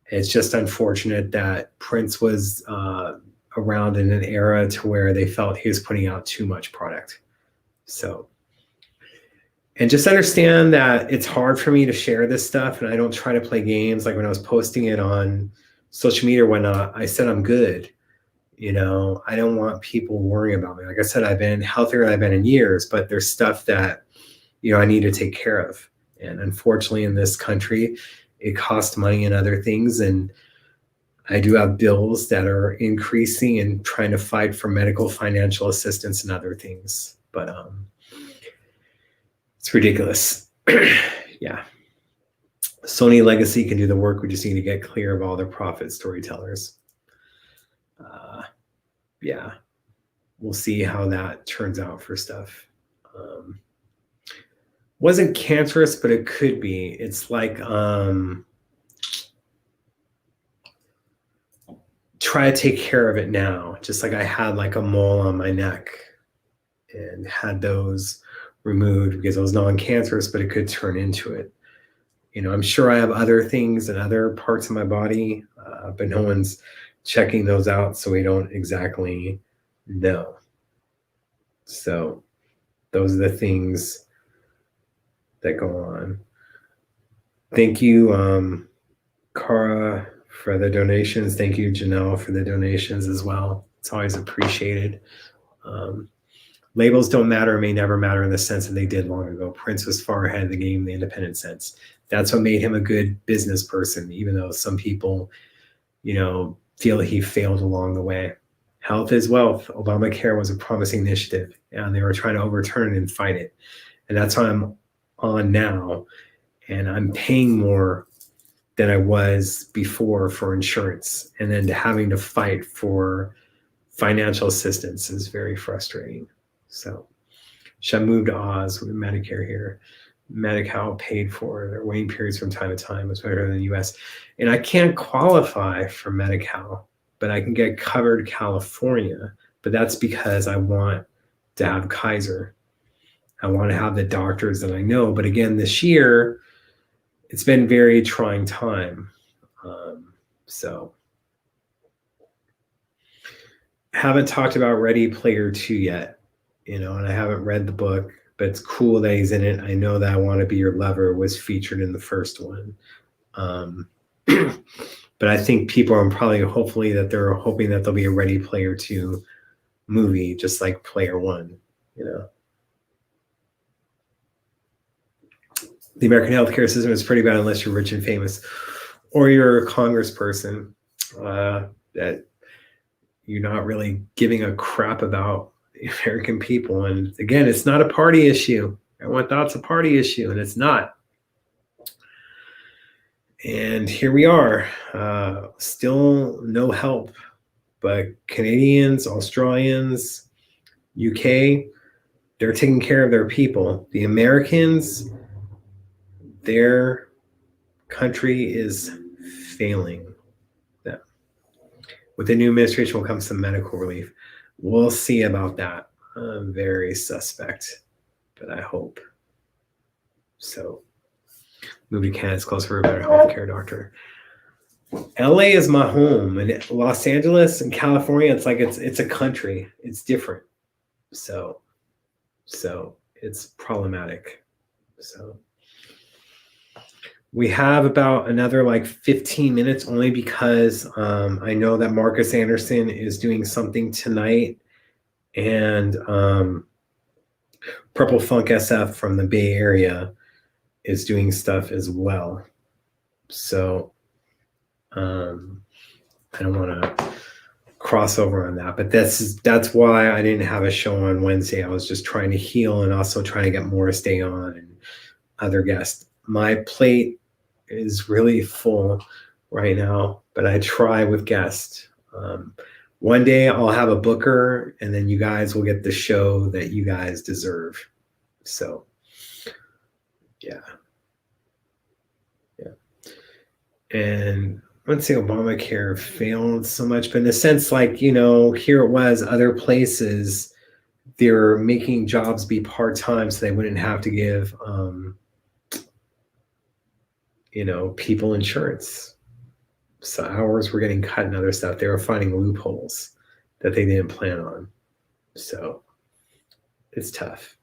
It's just unfortunate that Prince was around in an era to where they felt he was putting out too much product. So, and just understand that it's hard for me to share this stuff, and I don't try to play games. Like when I was posting it on social media or whatnot, I said I'm good. I don't want people worrying about me. Like I said, I've been healthier than I've been in years, but there's stuff that, I need to take care of. And unfortunately in this country, it costs money and other things. And I do have bills that are increasing and trying to fight for medical financial assistance and other things. But it's ridiculous. Yeah. Sony Legacy can do the work. We just need to get clear of all their profit storytellers. Yeah, we'll see how that turns out for stuff. Wasn't cancerous, but it could be. It's like try to take care of it now. Just like I had like a mole on my neck and had those removed because it was non-cancerous, but it could turn into it. I'm sure I have other things and other parts of my body, but no one's checking those out, so we don't exactly know. So those are the things that go on. Thank you, Cara, for the donations. Thank you, Janelle, for the donations as well. It's always appreciated. Labels don't matter, may never matter in the sense that they did long ago. Prince was far ahead of the game in the independent sense. That's what made him a good business person, even though some people, feel he failed along the way. Health is wealth. Obamacare was a promising initiative, and they were trying to overturn it and fight it. And that's what I'm on now. And I'm paying more than I was before for insurance. And then having to fight for financial assistance is very frustrating. So should I move to Oz with Medicare here? Medi-Cal paid for their waiting periods from time to time was better than the US. And I can't qualify for Medi-Cal, but I can get covered California. But that's because I want to have Kaiser. I want to have the doctors that I know. But again, this year, it's been very trying time. So haven't talked about Ready Player 2 yet, and I haven't read the book, but it's cool that he's in it. I know that I Want to Be Your Lover was featured in the first one. But I think people are hopefully that they're hoping that there'll be a Ready Player 2 movie, just like Player 1, The American healthcare system is pretty bad unless you're rich and famous or you're a congressperson that you're not really giving a crap about the American people. And again, it's not a party issue. Everyone thought it's a party issue, and it's not. And here we are, still no help. But Canadians, Australians, UK, they're taking care of their people. The Americans, their country is failing them. With the new administration will come some medical relief. We'll see about that. I'm very suspect, but I hope. So, move to Canada, it's close for a better healthcare doctor. LA is my home, and Los Angeles and California, it's like it's a country. It's different. So it's problematic. So we have about another 15 minutes, only because I know that Marcus Anderson is doing something tonight, and Purple Funk SF from the Bay Area is doing stuff as well. So I don't want to cross over on that, but that's why I didn't have a show on Wednesday. I was just trying to heal and also trying to get Morris Day on and other guests. My plate is really full right now, but I try with guests. One day I'll have a booker, and then you guys will get the show that you guys deserve. So yeah. And let's say Obamacare failed so much, but in a sense, here it was, other places, they're making jobs be part-time so they wouldn't have to give, people insurance. So hours were getting cut and other stuff. They were finding loopholes that they didn't plan on. So it's tough.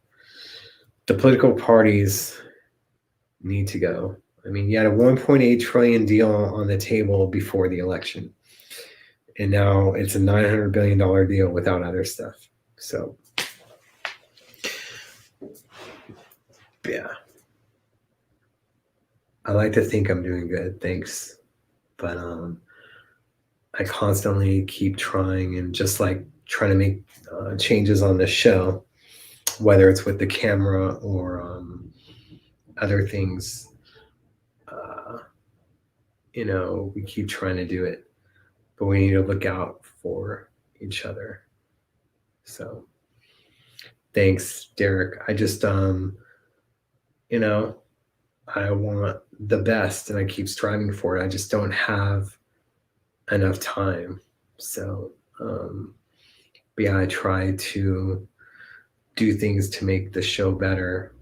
The political parties need to go. I mean, you had a $1.8 trillion deal on the table before the election, and now it's a $900 billion deal without other stuff. So, yeah. I like to think I'm doing good, thanks. But I constantly keep trying, and just trying to make changes on the show, whether it's with the camera or other things. We keep trying to do it, but we need to look out for each other. So thanks, Derek. I just, I want the best, and I keep striving for it. I just don't have enough time. So, yeah, I try to do things to make the show better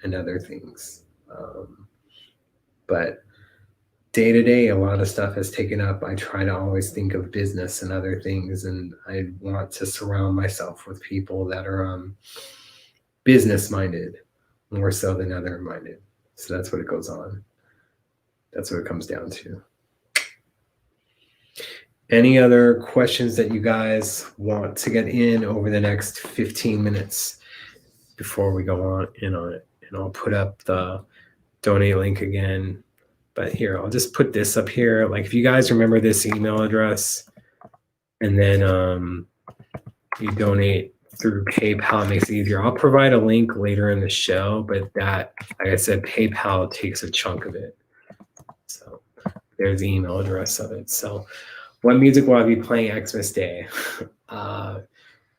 and other things. But day to day, a lot of stuff has taken up. I try to always think of business and other things, and I want to surround myself with people that are business minded more so than other minded. So that's what it goes on. That's what it comes down to. Any other questions that you guys want to get in over the next 15 minutes before we go on in on it? And I'll put up the donate link again. But here, I'll just put this up here. If you guys remember this email address, and then you donate through PayPal, it makes it easier. I'll provide a link later in the show, but that, like I said, PayPal takes a chunk of it. So There's the email address of it. So, what music will I be playing Xmas Day?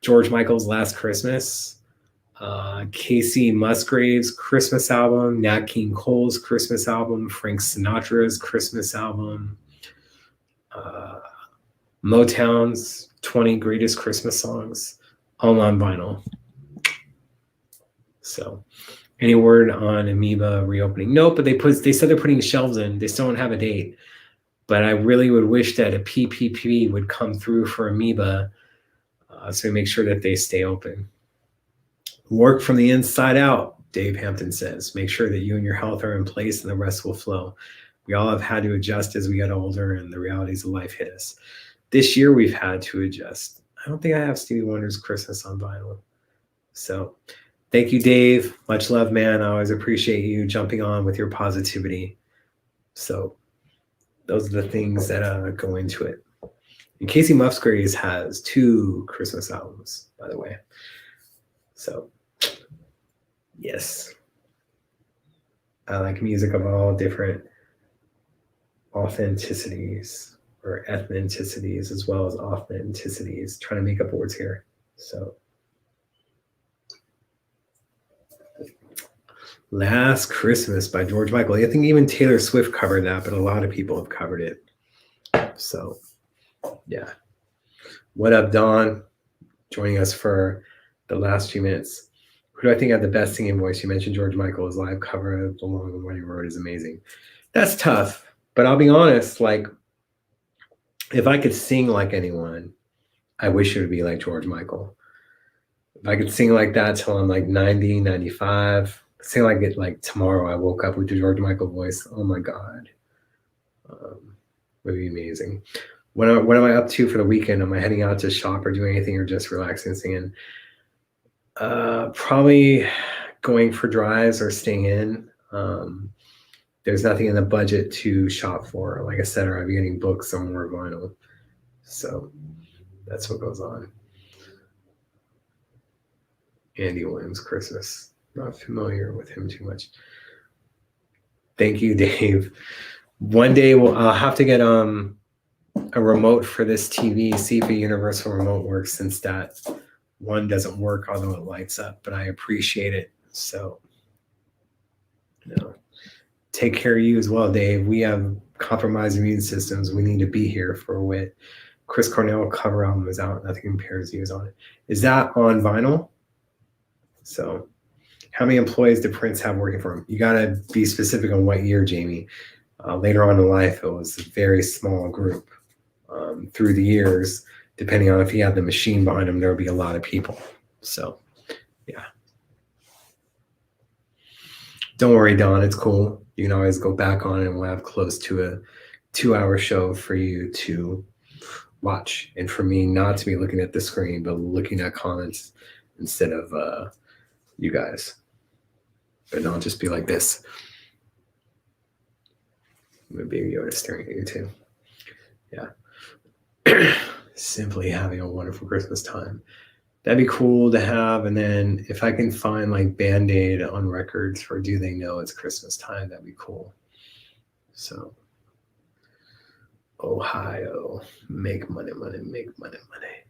George Michael's Last Christmas, Casey Musgraves' Christmas album, Nat King Cole's Christmas album, Frank Sinatra's Christmas album, Motown's 20 Greatest Christmas Songs, all on vinyl. So, any word on Amoeba reopening? Nope, but they said they're putting shelves in. They still don't have a date. But I really would wish that a PPP would come through for Amoeba, so we make sure that they stay open. Work from the inside out, Dave Hampton says. Make sure that you and your health are in place and the rest will flow. We all have had to adjust as we get older and the realities of life hit us. This year we've had to adjust. I don't think I have Stevie Wonder's Christmas on vinyl. So thank you, Dave. Much love, man. I always appreciate you jumping on with your positivity. So those are the things that go into it. And Casey Musgraves has 2 Christmas albums, by the way. So, yes. I like music of all different authenticities or ethnicities as well as authenticities. Trying to make up words here. So, Last Christmas by George Michael. I think even Taylor Swift covered that, but a lot of people have covered it. So, yeah. What up, Dawn? Joining us for the last few minutes. Who do I think had the best singing voice? You mentioned George Michael. His live cover of The Long and Winding Road is amazing. That's tough, but I'll be honest, like, if I could sing like anyone, I wish it would be like George Michael. If I could sing like that till I'm like 90, 95, sing like it like tomorrow I woke up with the George Michael voice, oh my God. Would be amazing. What am I up to for the weekend? Am I heading out to shop or doing anything or just relaxing and singing? Probably going for drives or staying in. There's nothing in the budget to shop for. Like I said, or I'll be getting books on more vinyl. So that's what goes on. Andy Williams Christmas. Not familiar with him too much. Thank you, Dave. One day I'll have to get a remote for this TV, see if a universal remote works, since that one doesn't work, although it lights up, but I appreciate it. So, take care of you as well, Dave. We have compromised immune systems. We need to be here for what Chris Cornell cover album is out. Nothing Compares to You is on it. Is that on vinyl? So, how many employees did Prince have working for him? You got to be specific on what year, Jamie. Later on in life, it was a very small group. Through the years, depending on if he had the machine behind him, there would be a lot of people. So, yeah. Don't worry, Don. It's cool. You can always go back on it and we'll have close to a 2-hour show for you to watch. And for me not to be looking at the screen, but looking at comments instead of you guys. But not just be like this. Maybe Yoda staring at you too. Yeah. Simply having a wonderful Christmas time. That'd be cool to have. And then if I can find like Band-Aid on records for Do They Know It's Christmas Time, that'd be cool. So, Ohio, make money, money, make money, money.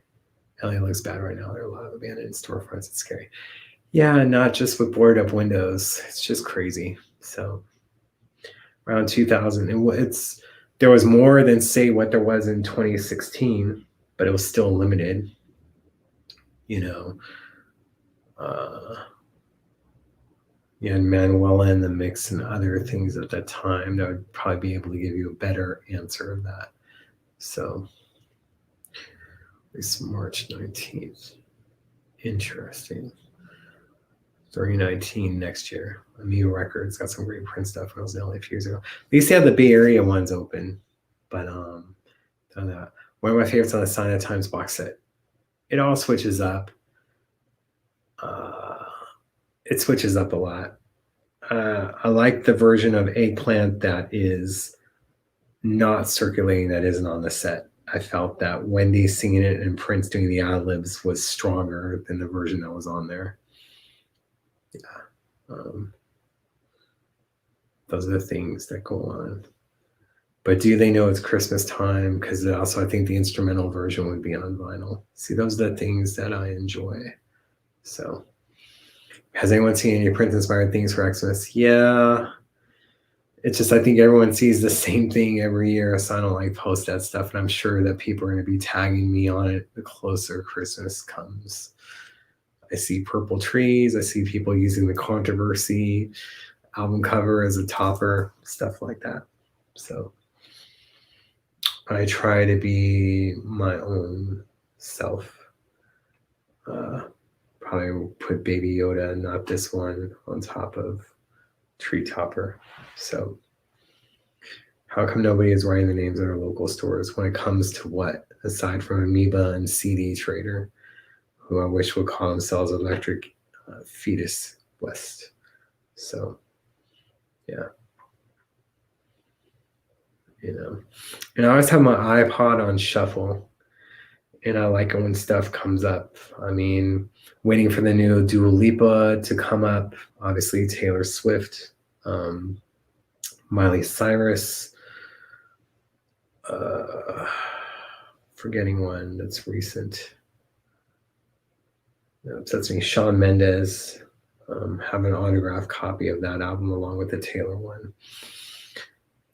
LA looks bad right now. There are a lot of abandoned storefronts. It's scary. Yeah, not just with boarded up windows. It's just crazy. So, around 2000, there was more than say what there was in 2016, but it was still limited. You had Manuela in the mix and other things at that time that would probably be able to give you a better answer of that. So, it's March 19th. Interesting. 319 next year. Amiga Records got some great print stuff when I was in LA a few years ago. At least they have the Bay Area ones open. But done that. One of my favorites on the Sign of Times box set. It all switches up. It switches up a lot. I like the version of Eggplant that is not circulating, that isn't on the set. I felt that Wendy singing it and Prince doing the ad-libs was stronger than the version that was on there. Yeah. Those are the things that go on. But do they know it's Christmas time? Because also I think the instrumental version would be on vinyl. See, those are the things that I enjoy. So, has anyone seen any Prince inspired things for Xmas? Yeah. It's just I think everyone sees the same thing every year, so I don't like post that stuff. And I'm sure that people are going to be tagging me on it the closer Christmas comes. I see purple trees. I see people using the Controversy album cover as a topper, stuff like that. So I try to be my own self. Probably put Baby Yoda, not this one, on top of Tree Topper. So how come nobody is writing the names of our local stores when it comes to what, aside from Amoeba and CD Trader, who I wish would call themselves Electric Fetus West. So, yeah. And I always have my iPod on shuffle, and I like it when stuff comes up. I mean, waiting for the new Dua Lipa to come up, obviously Taylor Swift, Miley Cyrus, forgetting one that's recent. That upsets me. Shawn Mendes, have an autographed copy of that album along with the Taylor one.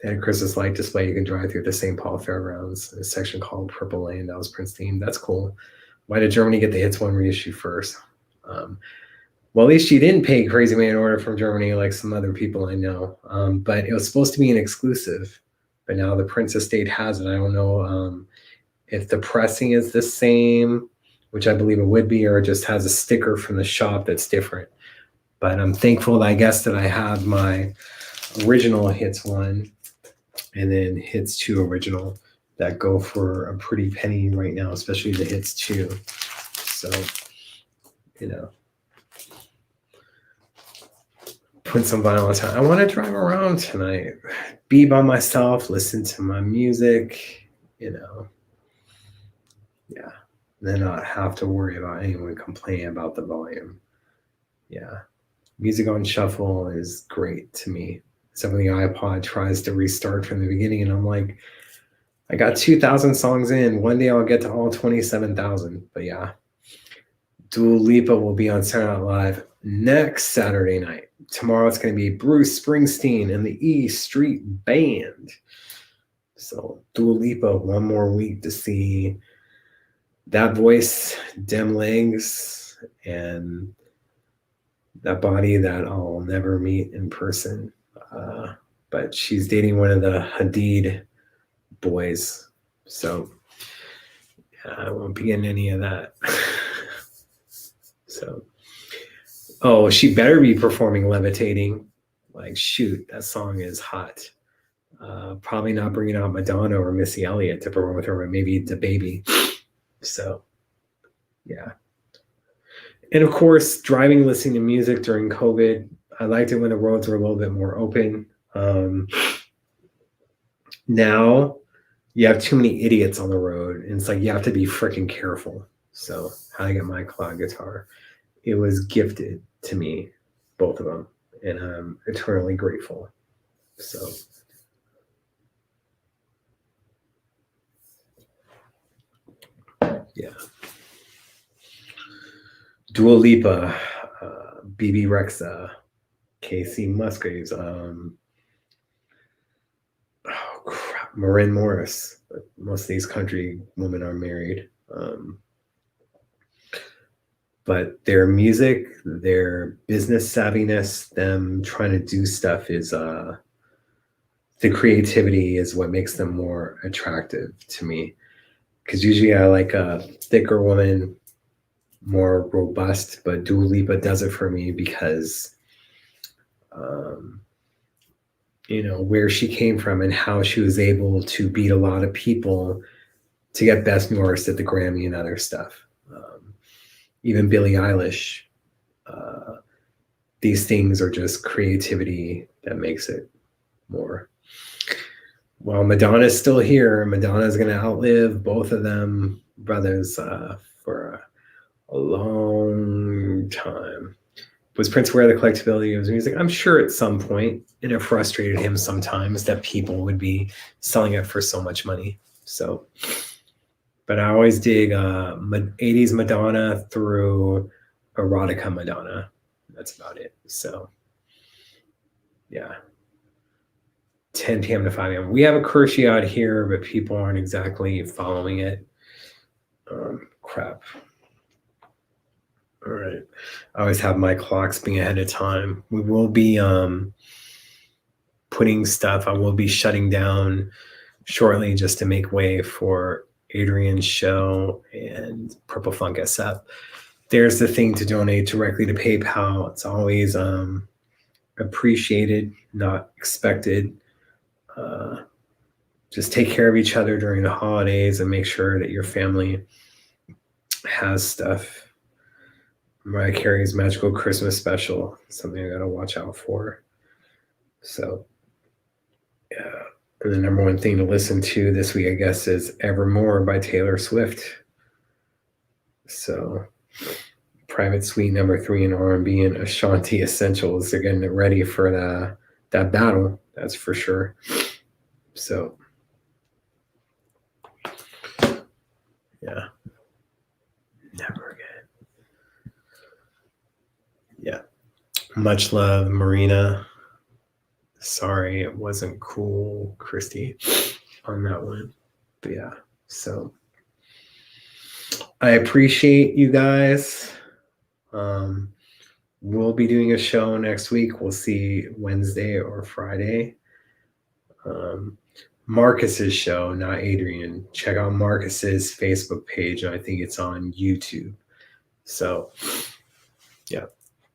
They had a Christmas light display you can drive through the St. Paul Fairgrounds, a section called Purple Lane. That was Prince themed. That's cool. Why did Germany get the Hits One reissue first? Well, at least she didn't pay Crazy Man order from Germany like some other people I know. But it was supposed to be an exclusive. But now the Prince estate has it. I don't know if the pressing is the same, which I believe it would be, or it just has a sticker from the shop that's different. But I'm thankful, I guess, that I have my original Hits One and then Hits 2 original that go for a pretty penny right now, especially the Hits 2. So, put some vinyl on time. I want to drive around tonight, be by myself, listen to my music, Yeah. Then not have to worry about anyone complaining about the volume. Yeah. Music on shuffle is great to me. Some of the iPod tries to restart from the beginning, and I'm like, I got 2,000 songs in. One day I'll get to all 27,000. But yeah, Dua Lipa will be on Saturday Night Live next Saturday night. Tomorrow it's going to be Bruce Springsteen and the E Street Band. So Dua Lipa, one more week to see that voice, them legs, and that body that I'll never meet in person. But she's dating one of the Hadid boys. So I won't be getting any of that. So, she better be performing Levitating. Like, shoot, that song is hot. Probably not bringing out Madonna or Missy Elliott to perform with her, but maybe DaBaby. So, yeah. And of course, driving, listening to music during COVID. I liked it when the roads were a little bit more open. Now you have too many idiots on the road, and it's like you have to be freaking careful. So how I get my cloud guitar, it was gifted to me, both of them, and I'm eternally grateful. So yeah. Dua Lipa, BB Rexa, Casey Musgraves, Marin Morris. Most of these country women are married. But their music, their business savviness, them trying to do stuff is the creativity is what makes them more attractive to me. Because usually I like a thicker woman, more robust, but Dua Lipa does it for me because where she came from and how she was able to beat a lot of people to get Best New Artist at the Grammy and other stuff. Even Billie Eilish, these things are just creativity that makes it more. Well, Madonna's still here. Madonna's going to outlive both of them brothers for a long time. was Prince aware of the collectability of his music? I'm sure at some point, and it frustrated him sometimes that people would be selling it for so much money. So, but I always dig 80s Madonna through erotica Madonna. That's about it. So, yeah. 10 p.m. to 5 a.m. We have a curfew out here, but people aren't exactly following it. Crap. All right. I always have my clocks being ahead of time. We will be putting stuff. I will be shutting down shortly just to make way for Adrian's show and Purple Funk SF. There's the thing to donate directly to PayPal. It's always appreciated, not expected. Just take care of each other during the holidays and make sure that your family has stuff. Mariah Carey's Magical Christmas Special, something I gotta watch out for. So, yeah. And the number one thing to listen to this week, I guess, is Evermore by Taylor Swift. So, Private Suite number 3 in R&B and Ashanti Essentials. They're getting it ready for that battle, that's for sure. So, yeah. Never again. Yeah. Much love, Marina. Sorry, it wasn't cool, Christy, on that one. But yeah, so I appreciate you guys. We'll be doing a show next week. We'll see Wednesday or Friday. Marcus's show, not Adrian. Check out Marcus's Facebook page. I think it's on YouTube. So, yeah,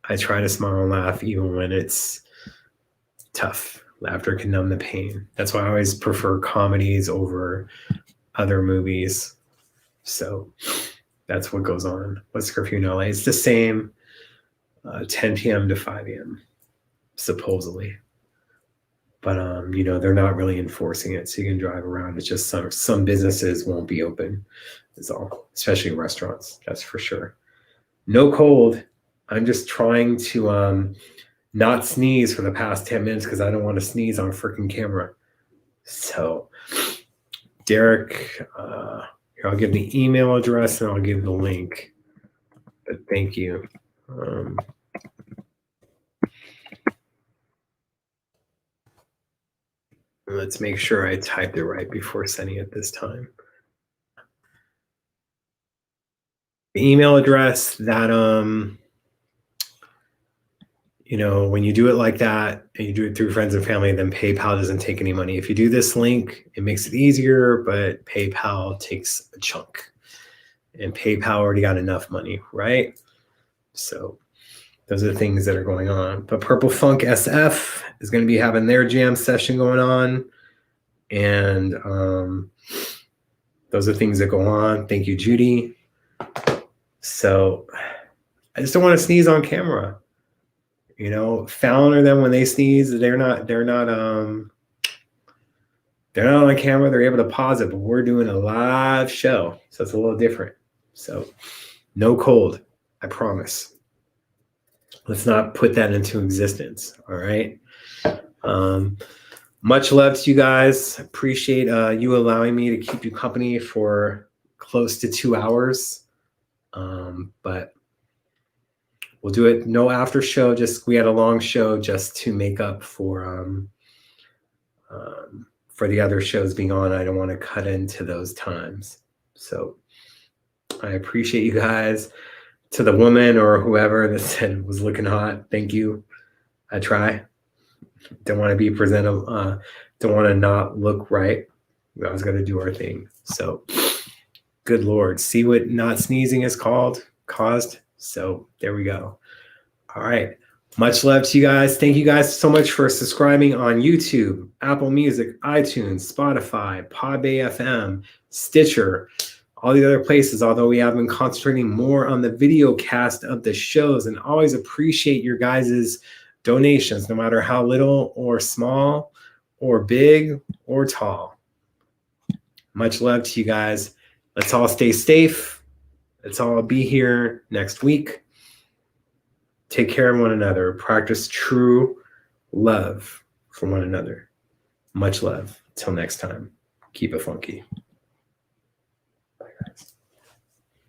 I try to smile and laugh even when it's tough. Laughter can numb the pain. That's why I always prefer comedies over other movies. So that's what goes on. What's curfew in LA? It's the same, 10 p.m. to 5 a.m. supposedly. But they're not really enforcing it, so you can drive around. It's just some businesses won't be open, is all, especially restaurants. That's for sure. No cold. I'm just trying to not sneeze for the past 10 minutes because I don't want to sneeze on a freaking camera. So, Derek, here, I'll give the email address and I'll give the link. But thank you. Let's make sure I typed it right before sending it this time. The email address that, when you do it like that and you do it through friends and family, then PayPal doesn't take any money. If you do this link, it makes it easier, but PayPal takes a chunk. And PayPal already got enough money, right? So those are the things that are going on. But Purple Funk SF is going to be having their jam session going on. And those are things that go on. Thank you, Judy. So I just don't want to sneeze on camera. Fallon or them, when they sneeze, they're not on camera. They're able to pause it, but we're doing a live show. So it's a little different. So no cold, I promise. Let's not put that into existence. All right. Much love to you guys. Appreciate you allowing me to keep you company for close to 2 hours. But we'll do it. No after show. We had a long show just to make up for the other shows being on. I don't want to cut into those times. So I appreciate you guys. To the woman or whoever that said was looking hot, thank you. I try. Don't want to be presentable. Don't want to not look right. I was going to do our thing. So, good Lord. See what not sneezing is caused? So, there we go. All right. Much love to you guys. Thank you guys so much for subscribing on YouTube, Apple Music, iTunes, Spotify, Podbay FM, Stitcher, all the other places, although we have been concentrating more on the video cast of the shows, and always appreciate your guys' donations, no matter how little or small or big or tall. Much love to you guys. Let's all stay safe. Let's all be here next week. Take care of one another. Practice true love for one another. Much love. Till next time, keep it funky.